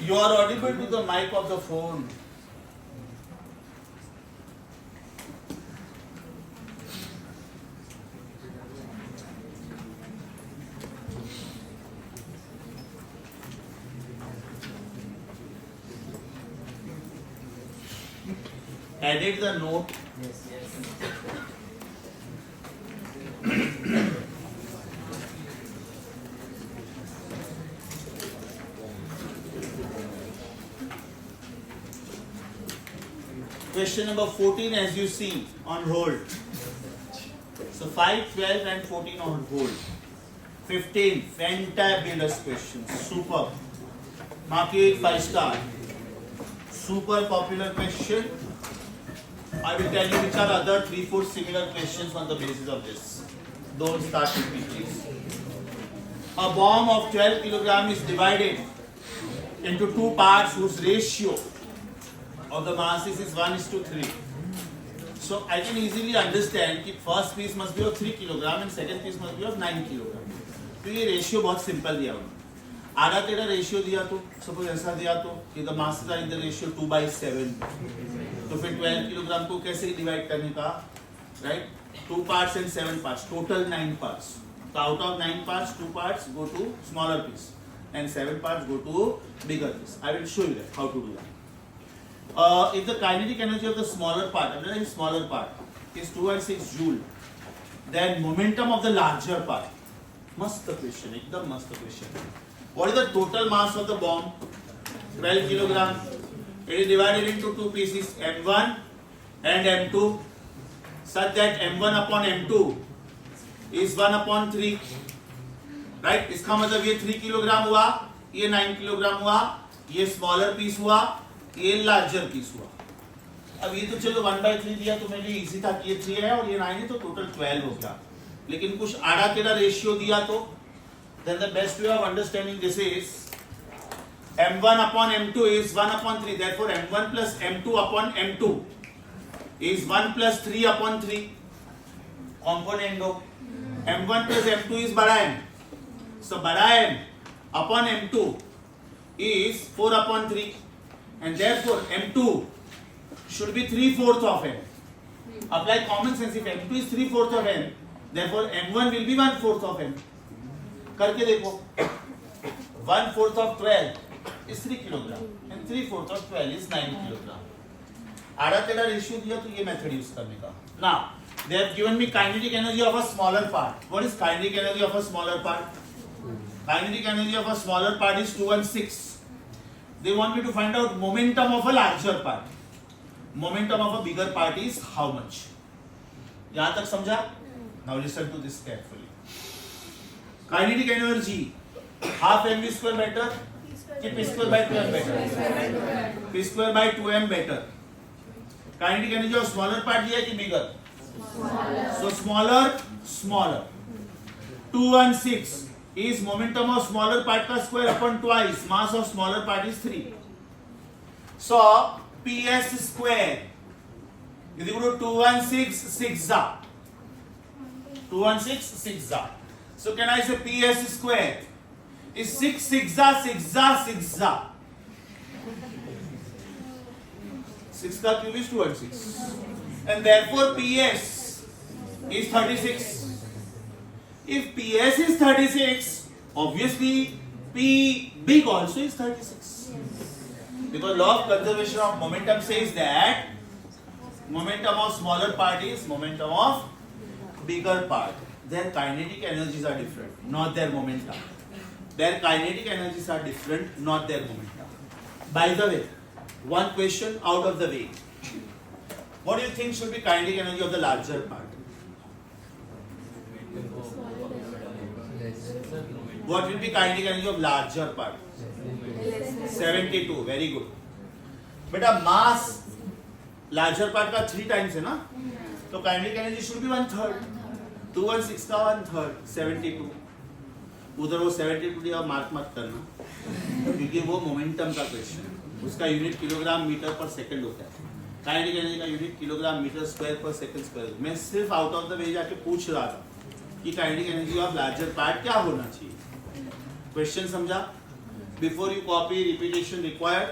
You are audible to the mic of the phone. Edit the note. Yes, yes. Question number 14, as you see, on hold. So 5, 12 and 14 on hold. 15, fantabulous questions, superb. mark it 5 star. Super popular question. I will tell you which are other 3-4 similar questions on the basis of this. Don't start with me, please. A bomb of 12 kilogram is divided into two parts whose ratio of the masses is 1:3. So I can easily understand कि first piece must be of 3 kilogram and second piece must be of 9 kilogram. तो ये ratio बहुत simple दिया उन्होंने. आधा टेढ़ा ratio दिया तो सपोज ऐसा दिया तो कि the masses are in the ratio 2/7. तो फिर 12 किलोग्राम को कैसे डिवाइड करने का, right? 2 parts and 7 parts, total 9 parts. So out of 9 parts, 2 parts go to smaller piece and 7 parts go to bigger piece. I will show you that how to do that. If the kinetic energy of the smaller part is 2 and 6 joule, then momentum of the larger part. Mast question, ekdam mast question. What is the total mass of the bomb? 12 kilogram. It is divided into two pieces, M1 and M2, such that M1 upon M2 is 1/3. Right? इसका मतलब ये 3 kilogram हुआ, ये 9 kilogram हुआ, ये smaller piece हुआ, ये larger piece हुआ. अब ये तो चलो 1/3 दिया तो मेरे लिए इजी था कि ये 3 है और ये 9 है तो टोटल 12 हो गया. लेकिन कुछ आड़ा टेढ़ा रेशियो दिया तो then the best way of understanding this is M1 upon M2 is 1/3. Therefore M1 plus M2 upon M2 is 1 plus 3/3. Componendo. M1 plus M2 is बड़ा M. So बड़ा M upon M2 is 4/3. And therefore M2 should be 3/4 of M. Apply common sense. If M2 is 3/4 of M, therefore M1 will be 1/4 of M. करके देखो. 1/4 of 12 is 3 kilogram and 3/4 of 12 is 9 kilogram. आड़ा टेढ़ा ratio दिया तो ये method use करने का. Now they have given me kinetic energy of a smaller part. What is kinetic energy of a smaller part? Kinetic energy of a smaller part is 2 and 6. They want me to find out momentum of a larger part. Momentum of a bigger part is how much? यहाँ तक समझा? Now listen to this carefully. Kinetic energy, half mv square better कि p square by 2m better? p square by 2m better. Kinetic energy of smaller part दिया कि bigger? So smaller. 2 and 6 is momentum of smaller part का square upon twice. Mass of smaller part is 3. So ps square is equal to 2 and 6 6 2 and 6 6. So can I say ps square is 6 6 6 6 का cube is 2 and 6 and therefore ps is 36. If ps is 36, obviously p big also is 36 because law of conservation of momentum says that momentum of smaller part is momentum of bigger part. Their kinetic energies are different, not their momentum. Their kinetic energies are different, not their momentum. By the way, one question out of the way. What do you think should be kinetic energy of the larger part? What will be kinetic energy of larger part? 72. Very good. बेटा mass larger part का 3 times है ना? तो kinetic energy should be 1/3. 2 and 6 का 1/3 72. उधर वो 72 दिया mark मत करना क्योंकि वो मोमेंटम का क्वेश्चन है. उसका यूनिट किलोग्राम मीटर पर सेकंड होता है. काइनेटिक एनर्जी का यूनिट किलोग्राम मीटर स्क्वायर पर सेकंड स्क्वायर. मैं सिर्फ आउट ऑफ द वे जाके पूछ रहा था कि kinetic energy of larger part क्या होना चाहिए. क्वेश्चन समझा? Before you copy repetition required.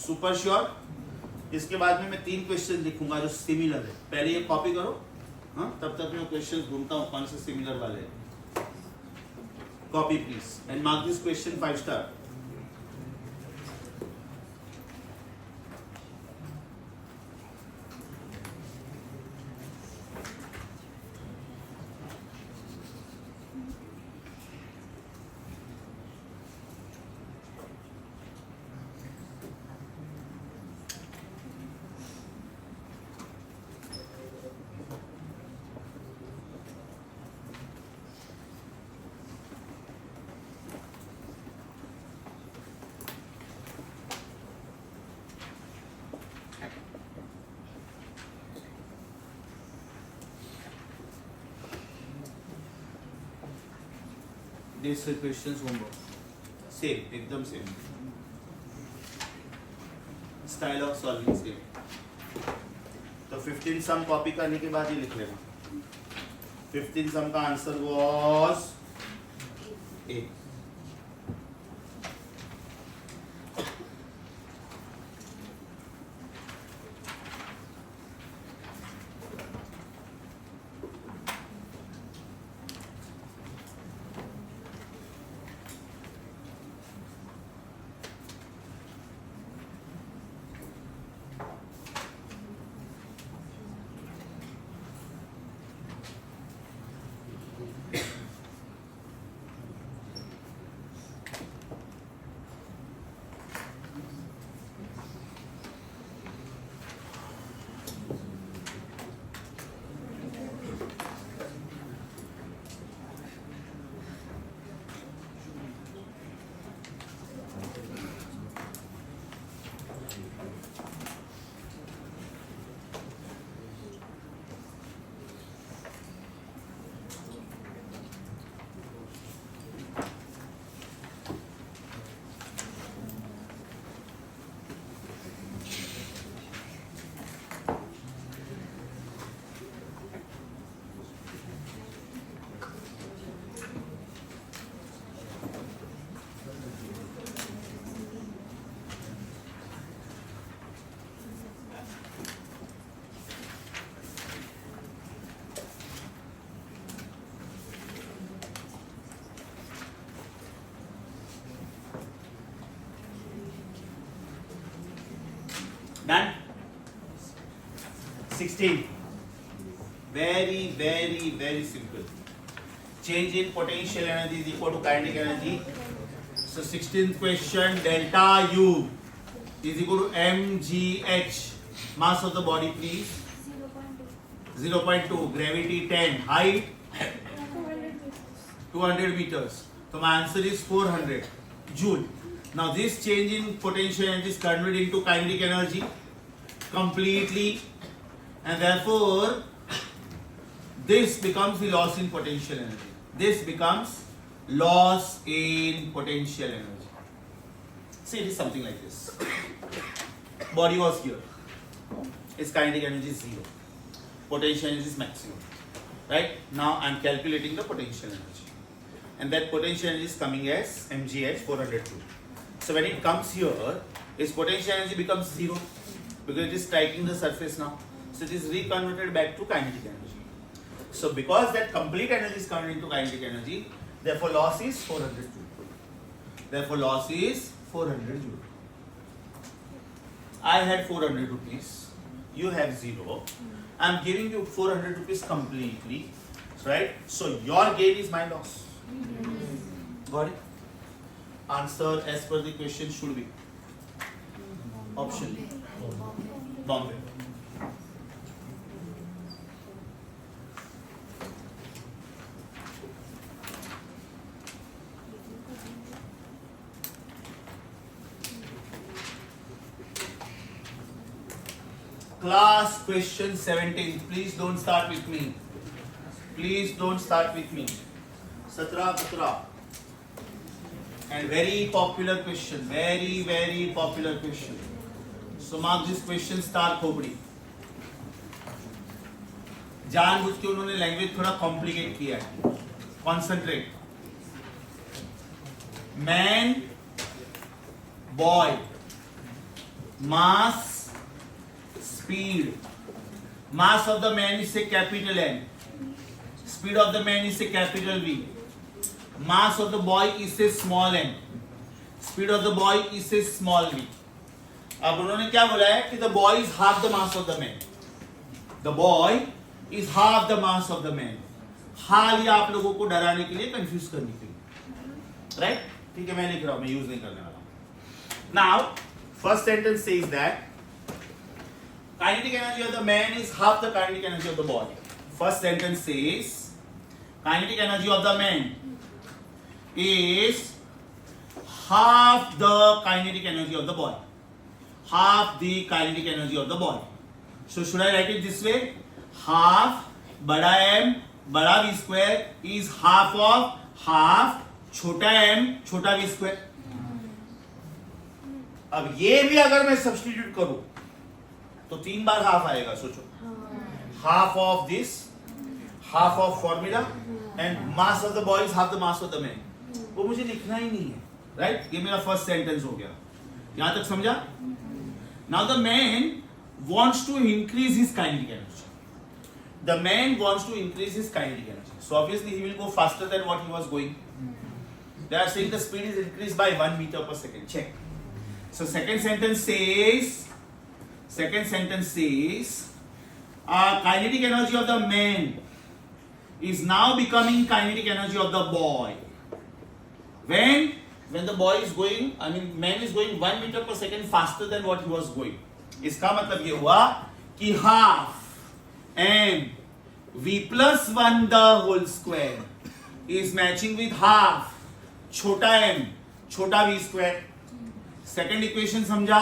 Super sure. इसके बाद में मैं 3 क्वेश्चन लिखूंगा जो सिमिलर है. पहले ये कॉपी करो. हाँ, तब तक मैं क्वेश्चन ढूंढता हूँ कौन से सिमिलर वाले हैं. Copy please and mark this question 5 star. this questions homework. Same, एकदम same. Style of solving same. तो 15 सम कॉपी करने के बाद ही लिख लेना. 15 सम का answer was A. Done? 16. Very simple. Change in potential energy is equal to kinetic energy. So 16th question, delta U is equal to mgh. Mass of the body please. 0.2. Gravity 10. Height 200 meters. So my answer is 400 joule. Now this change in potential energy is converted into kinetic energy completely, and therefore this becomes the loss in potential energy. This becomes loss in potential energy. See, it is something like this. Body was here. Its kinetic energy is 0. Potential energy is maximum. Right? Now I am calculating the potential energy. And that potential energy is coming as mgh 402. So when it comes here, its potential energy becomes 0 because it is striking the surface now. So it is reconverted back to kinetic energy. So because that complete energy is converted into kinetic energy, therefore loss is 400 joule. Therefore loss is 400 joule. I had 400 rupees. You have 0. I am giving you 400 rupees completely. Right? So your gain is my loss. Got it? Answer as per the question should be option Bombay. Class question 17. Please don't start with me. Please don't start with me. Satra Patra. And very popular question. Very popular question. So mark this question star खोपड़ी. जानबूझ के उन्होंने language थोड़ा complicate किया है. Concentrate. Man, boy, mass, speed. Mass of the man is a capital N. Speed of the man is a capital V. Mass of the boy is a small n. Speed of the boy is a small v. अब उन्होंने क्या बोला है कि the boy is half the mass of the man. The boy is half the mass of the man. हाल ही आप लोगों को डराने के लिए, कंफ्यूज करने के लिए, राइट? ठीक है, मैं लिख रहा हूं, मैं यूज नहीं करने वाला हूं. Now, first sentence says that kinetic energy of the man is half the kinetic energy of the boy. First sentence says kinetic energy of the man is half the kinetic energy of the boy. Half the kinetic energy of the boy. So should I write it this way? Half bada M bada V square is half of half छोटा m छोटा v square. अब ये भी अगर मैं substitute करूं तो 3 बार half आएगा, सोचो। Half of this, half of formula and mass of the boys, half the mass of the man. वो मुझे लिखना ही नहीं है, राइट? ये मेरा फर्स्ट सेंटेंस हो गया। यहां तक समझा? Now the man wants to increase his kinetic energy. The man wants to increase his kinetic energy. So obviously he will go faster than what he was going. They are saying the speed is increased by 1 meter per second. Check. So second sentence says, kinetic energy of the man is now becoming kinetic energy of the boy. When the boy is going, man is going 1 meter per second faster than what he was going. इसका मतलब ये हुआ कि half m v plus 1 the whole square is matching with half छोटा m छोटा v square. Second equation समझा?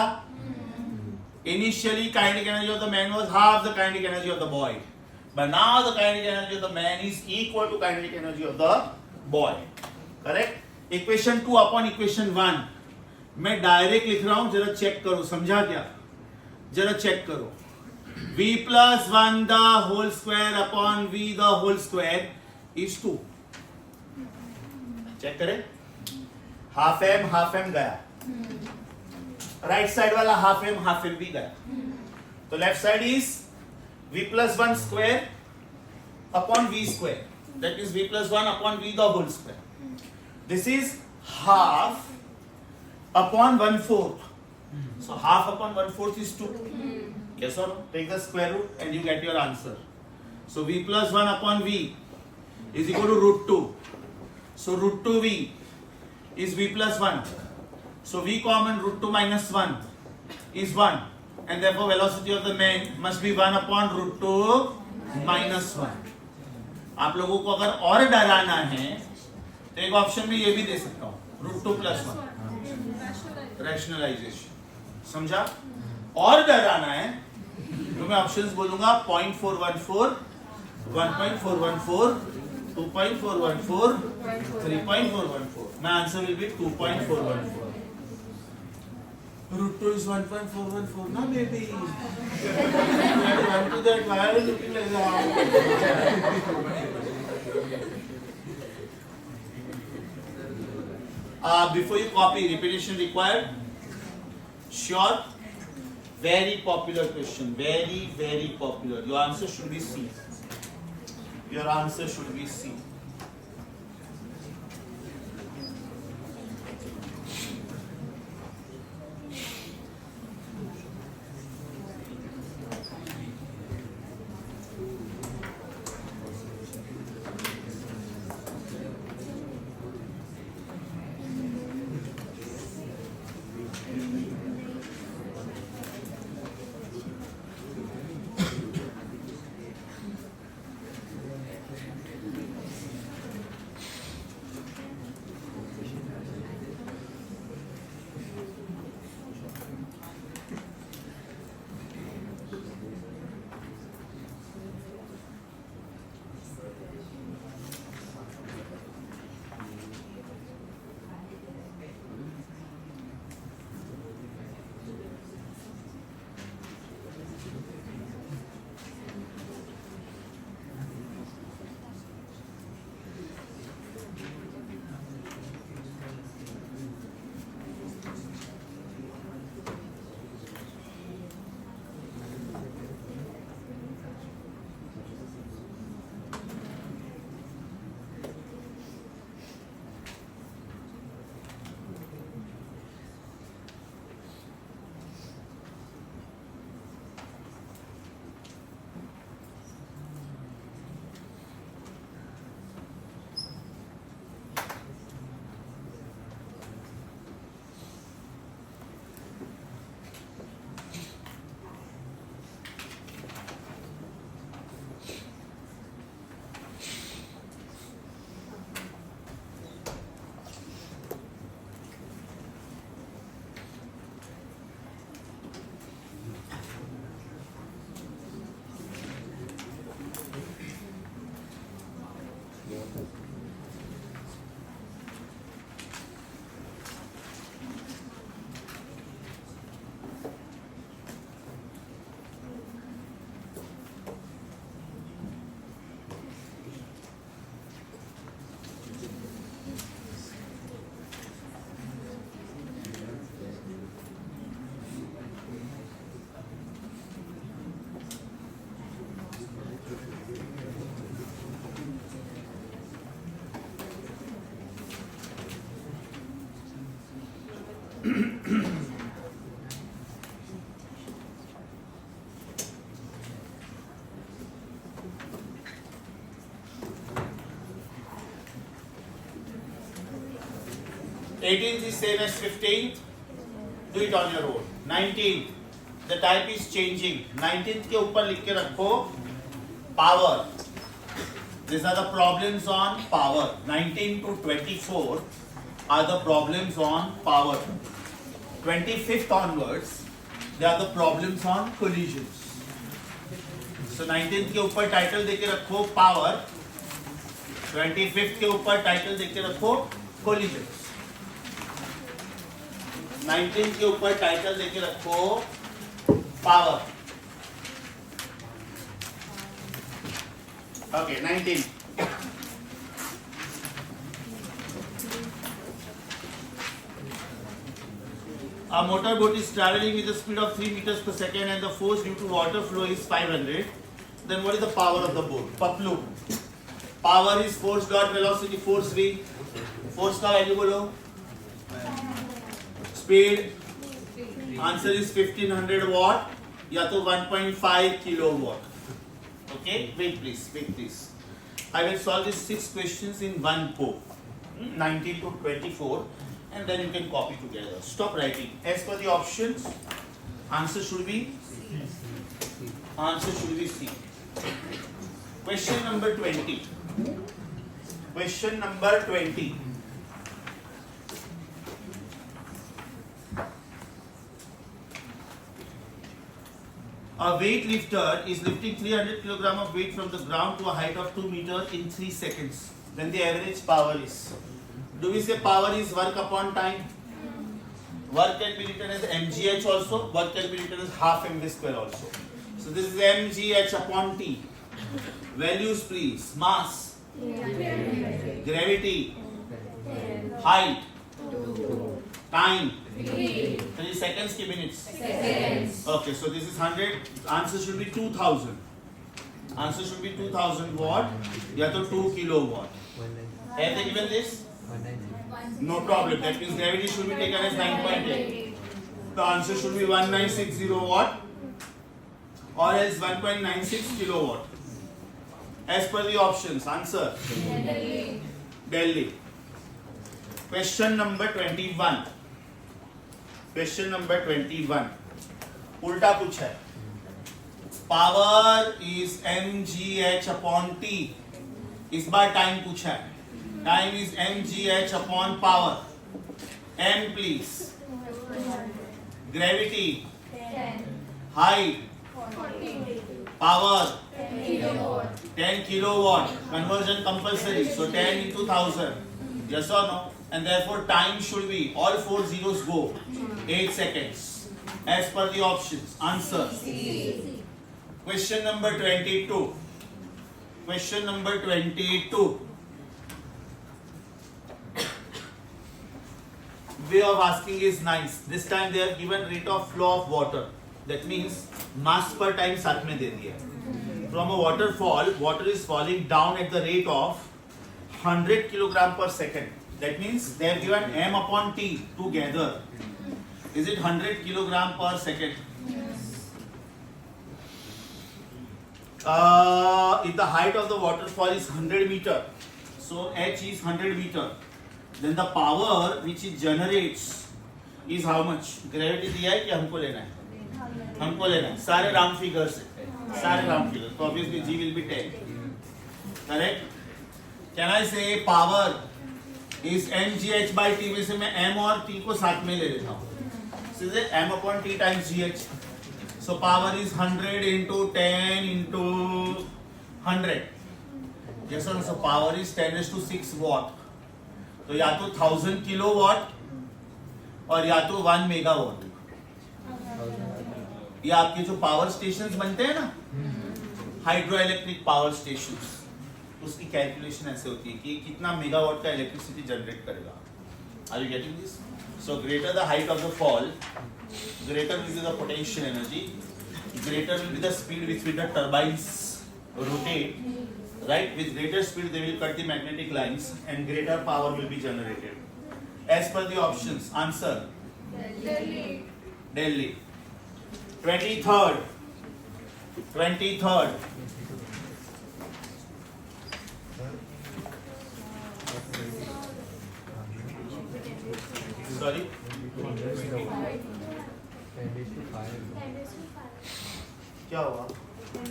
Initially kinetic energy of the man was half the kinetic energy of the boy, but now the kinetic energy of the man is equal to kinetic energy of the boy. Correct? Equation 2 upon equation 1 मैं direct लिख रहा हूं, जरा check करो, समझा क्या? जरा check करो। v plus 1 the whole square upon v the whole square is 2. Check करें, हाफ m गया, राइट साइड वाला हाफ m भी गया, तो left side is v plus 1 square upon v square, that is v plus 1 upon v the whole square. This is half upon 1/4. So half upon 1/4 is 2. Yes or no? Take the square root and you get your answer. So v plus 1 upon v is equal to root 2. So root 2v is v plus 1. So v common root 2 minus 1 is 1. And therefore velocity of the man must be 1 upon root 2 minus 1. आप लोगों को अगर और डराना है तो एक option में ये भी दे सकता हूँ, root 2 plus 1. रैशनलाइजेशन, समझा? और डराना है तो मैं ऑप्शंस बोलूंगा 0.414, 1.414, 2.414, 3.414. My answer will be 2.414. Root 2 is 1.414, na baby? Run to that, why are you looking like that? Before you copy, repetition required. Sure. Very popular question. Very, very popular. Your answer should be C. Your answer should be C. 18th is same as 15th. Do it on your own. 19th. The type is changing. 19th के ऊपर लिख के रखो power. These are the problems on power. 19 to 24 are the problems on power. 25th onwards, they are the problems on collisions. So 19th के ऊपर title देके रखो power. 25th के ऊपर टाइटल देके रखो collisions. 19th के ऊपर टाइटल देके रखो power. Okay, 19. A motorboat is traveling with a speed of 3 meters per second and the force due to water flow is 500. Then what is the power of the boat? Paplu. Power is force dot velocity force V. Force का value बोलो. Speed. Answer is 1500 watt या तो 1.5 kilowatt. Okay, wait please. I will solve these 6 questions in one go. 19 to 24. And then you can copy together. Stop writing. As per the options, answer should be C. Question number 20. Question number 20. A weightlifter is lifting 300 kg of weight from the ground to a height of 2 meters in 3 seconds. Then the average power is. Do we say power is work upon time? Work can be written as mgh also. Work can be written as half mv square also. So this is mgh upon t. Values please. Mass, gravity, height, time. 3 seconds ki minutes? Seconds. Okay, so this is 100. Answer should be 2000. Answer should be 2000 watt. Ya to 2 kilowatt. Have they given this? No problem. That means gravity should be taken as 9.8. The answer should be 1960 watt or else 1.96 kilowatt. As per the options, answer Delhi. Question number 21. Question number 21. उल्टा पूछा है. Power is mgh upon t. इस बार time पूछा है. Time is mgh upon power. M please. Gravity. 10. Height. 40. Power. 10 10 kilowatt. Conversion compulsory. So 10 into 1000. Yes or no? And therefore time should be, all 4 zeros go. 8 seconds. As per the options. Answer. Question number 22. Question number 22. Way of asking is nice. This time they have given rate of flow of water. That means mass per time साथ में दे दिया. From a waterfall, water is falling down at the rate of 100 kilogram per second. That means they have given m upon t together. Is it 100 kilogram per second? If the height of the waterfall is 100 meter, so h is 100 meter. Then the power which it generates is how much? Gravity दिया है कि हमको लेना है? हमको लेना है. सारे राउंड फिगर्स है. सारे round figure. So obviously G will be 10. Correct? Can I say power is mgh by t? में से मैं m और t को साथ में ले लेता हूँ. So this is m upon t times gh. So power is 100 into 10 into 100. Yes or no? So power is 10 raised to 6 watt. तो या तो 1000 किलोवाट और या तो 1 मेगावाट. ये आपके जो पावर स्टेशंस बनते हैं ना, हाइड्रो इलेक्ट्रिक पावर स्टेशंस, उसकी कैलकुलेशन ऐसे होती है कि कितना मेगावाट का इलेक्ट्रिसिटी जनरेट करेगा. Are you getting this? So greater the height of the fall, greater will be the potential energy, greater will be the speed with which the turbines rotate, right? With greater speed they will cut the magnetic lines and greater power will be generated. As per the options, answer Delhi. 23rd. Sorry. 10 क्या हुआ?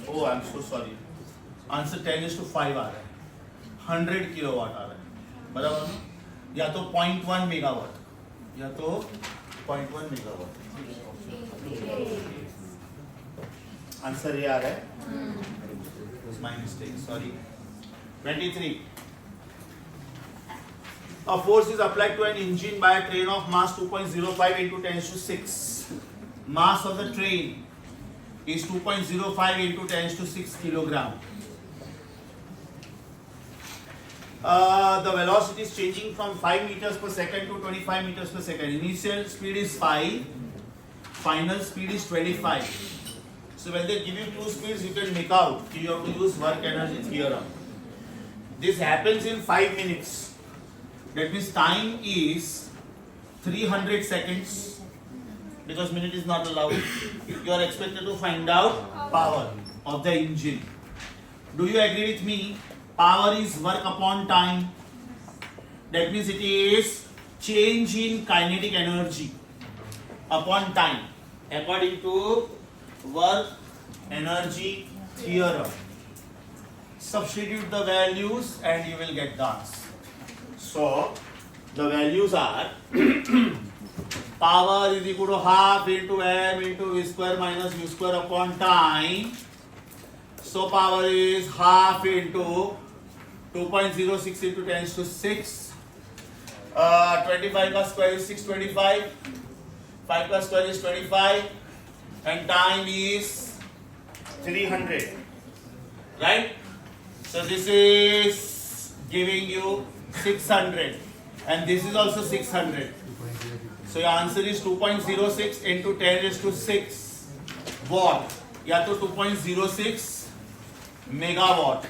Oh, I'm so sorry. Answer 10:5 आ रहा है. 100 kilowatt आ रहा है. बराबर ना? या तो 0.1 मेगावाट या तो 0.1 मेगावाट. आंसर ये आ रहा है. It was my mistake. Sorry. 23. A force is applied to an engine by a train of mass 2.05 into 10⁶. Mass of the train is 2.05 into 10⁶ kilogram. The velocity is changing from 5 meters per second to 25 meters per second. Initial speed is 5, final speed is 25. So when they give you two speeds, you can make out you have to use work energy theorem. This happens in 5 minutes. That means time is 300 seconds. Because minute is not allowed. You are expected to find out power of the engine. Do you agree with me? Power is work upon time. That means it is change in kinetic energy upon time according to work energy theorem. Substitute the values and you will get the answer. So the values are power is equal to half into m into v square minus u square upon time. So power is half into 2.06 into 10⁶. 25 का square is 625. 5 का square is 25. And time is 300. Right? So this is giving you 600. And this is also 600. So your answer is 2.06 into 10⁶ watt. या तो 2.06 megawatt.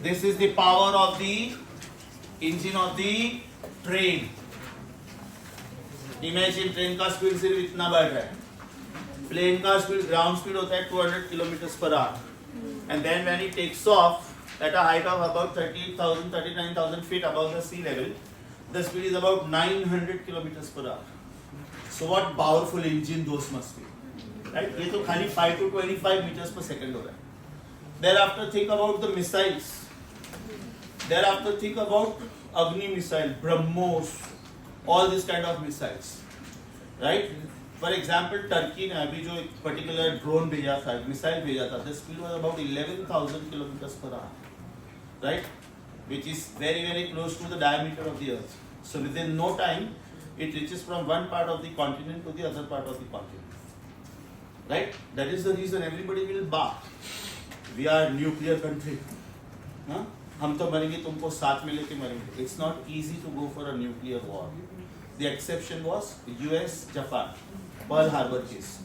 This is the power of the engine of the train. Imagine train का speed सिर्फ इतना बढ़ रहा है. Plane का speed ground speed होता है 200 kilometers per hour. And then when it takes off at a height of about 39,000 feet above the sea level, the speed is about 900 kilometers per hour. So what powerful engine those must be, right? ये तो खाली 5 to 25 meters per second हो रहा है. Thereafter think about the missiles. Thereafter think about Agni missile, BrahMos, all this kind of missiles, right? For example, Turkey ने अभी जो एक particular drone भेजा था, missile भेजा था, the speed was about 11,000 kilometers per hour, right? Which is very very close to the diameter of the earth. So within no time, it reaches from one part of the continent to the other part of the continent, right? That is the reason everybody will bark. We are nuclear country. हाँ? हम तो मरेंगे, तुमको साथ में लेके मरेंगे. It's not easy to go for a nuclear war. The exception was US, Japan, Pearl Harbor case.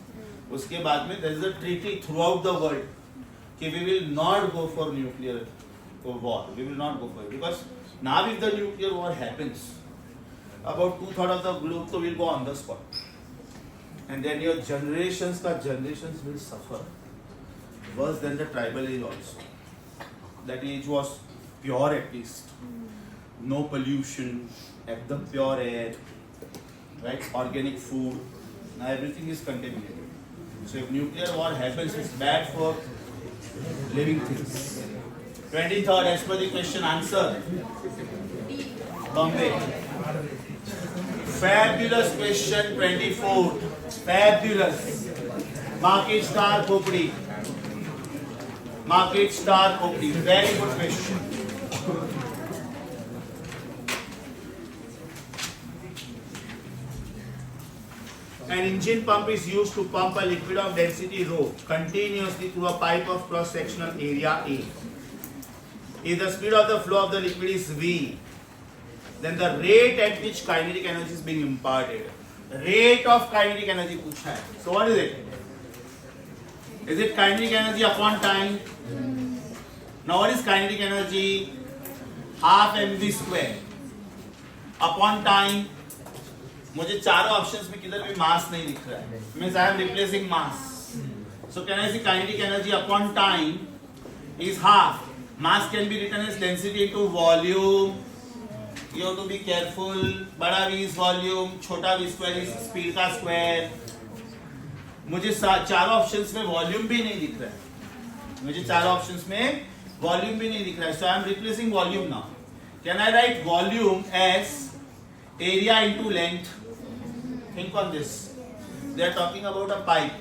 उसके बाद में there is a treaty throughout the world कि we will not go for nuclear war. We will not go for it because now if the nuclear war happens, about 2/3 of the globe so will go on the spot, and then your generations will suffer worse than the tribal age also. That age was pure at least, no pollution, ekdam pure air, right? Organic food. Now everything is contaminated. So if nuclear war happens, it's bad for living things. 23rd, as per the question, answer Bombay. Fabulous question 24. Fabulous. Market star Khopri. Market star Khopri. Very good question. An engine pump is used to pump a liquid of density rho continuously through a pipe of cross-sectional area A. If the speed of the flow of the liquid is V, then the rate at which kinetic energy is being imparted. Rate of kinetic energy पूछा है. So what is it? Is it kinetic energy upon time? Now what is kinetic energy? Half mv square upon time. मुझे चारों options में किधर भी मास नहीं दिख रहा है. Means I am replacing mass. So can I say kinetic energy upon time is half. Mass can be written as density into volume You have to be careful. बड़ा V is volume, छोटा V square is speed का square. मुझे चारों options में volume भी नहीं दिख रहा है. मुझे चारों ऑप्शंस में वॉल्यूम भी नहीं दिख रहा है. So I am replacing volume now. Can I write volume as area into length? Think on this. They are talking about a pipe.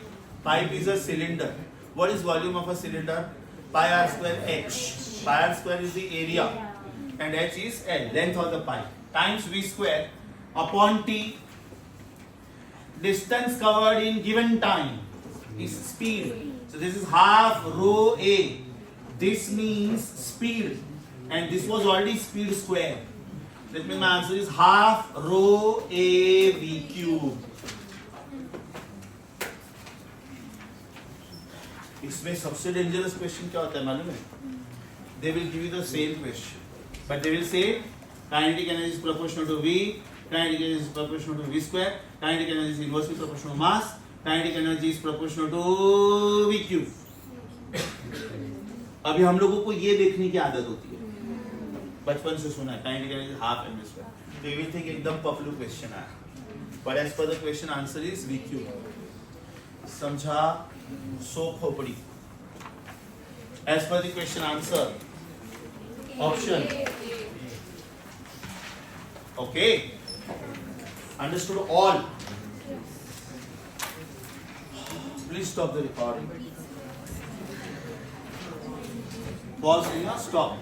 Pipe is a cylinder. What is volume of a cylinder? Pi r square h. Pi r square is the area, and h is L, length of the pipe, times v square upon t. Distance covered in given time is speed. So this is half rho a. This means speed, and this was already speed square. That means my answer is half rho a v cube. इसमें सबसे dangerous question क्या होता है मालूम है? They will give you the same question, but they will say kinetic energy is proportional to V, kinetic energy is proportional to V square, kinetic energy is inversely proportional to mass, kinetic energy is proportional to V cube. अभी हम लोगों को ये देखने की आदत होती है, बचपन से सुना है kinetic energy is half mv square. तो you will think एकदम पपलू क्वेश्चन आया, but as per the question answer is V cube. समझा? सो खोपड़ी. As per the question answer, option. Okay. Understood all? Please stop the recording. Pause. Stop.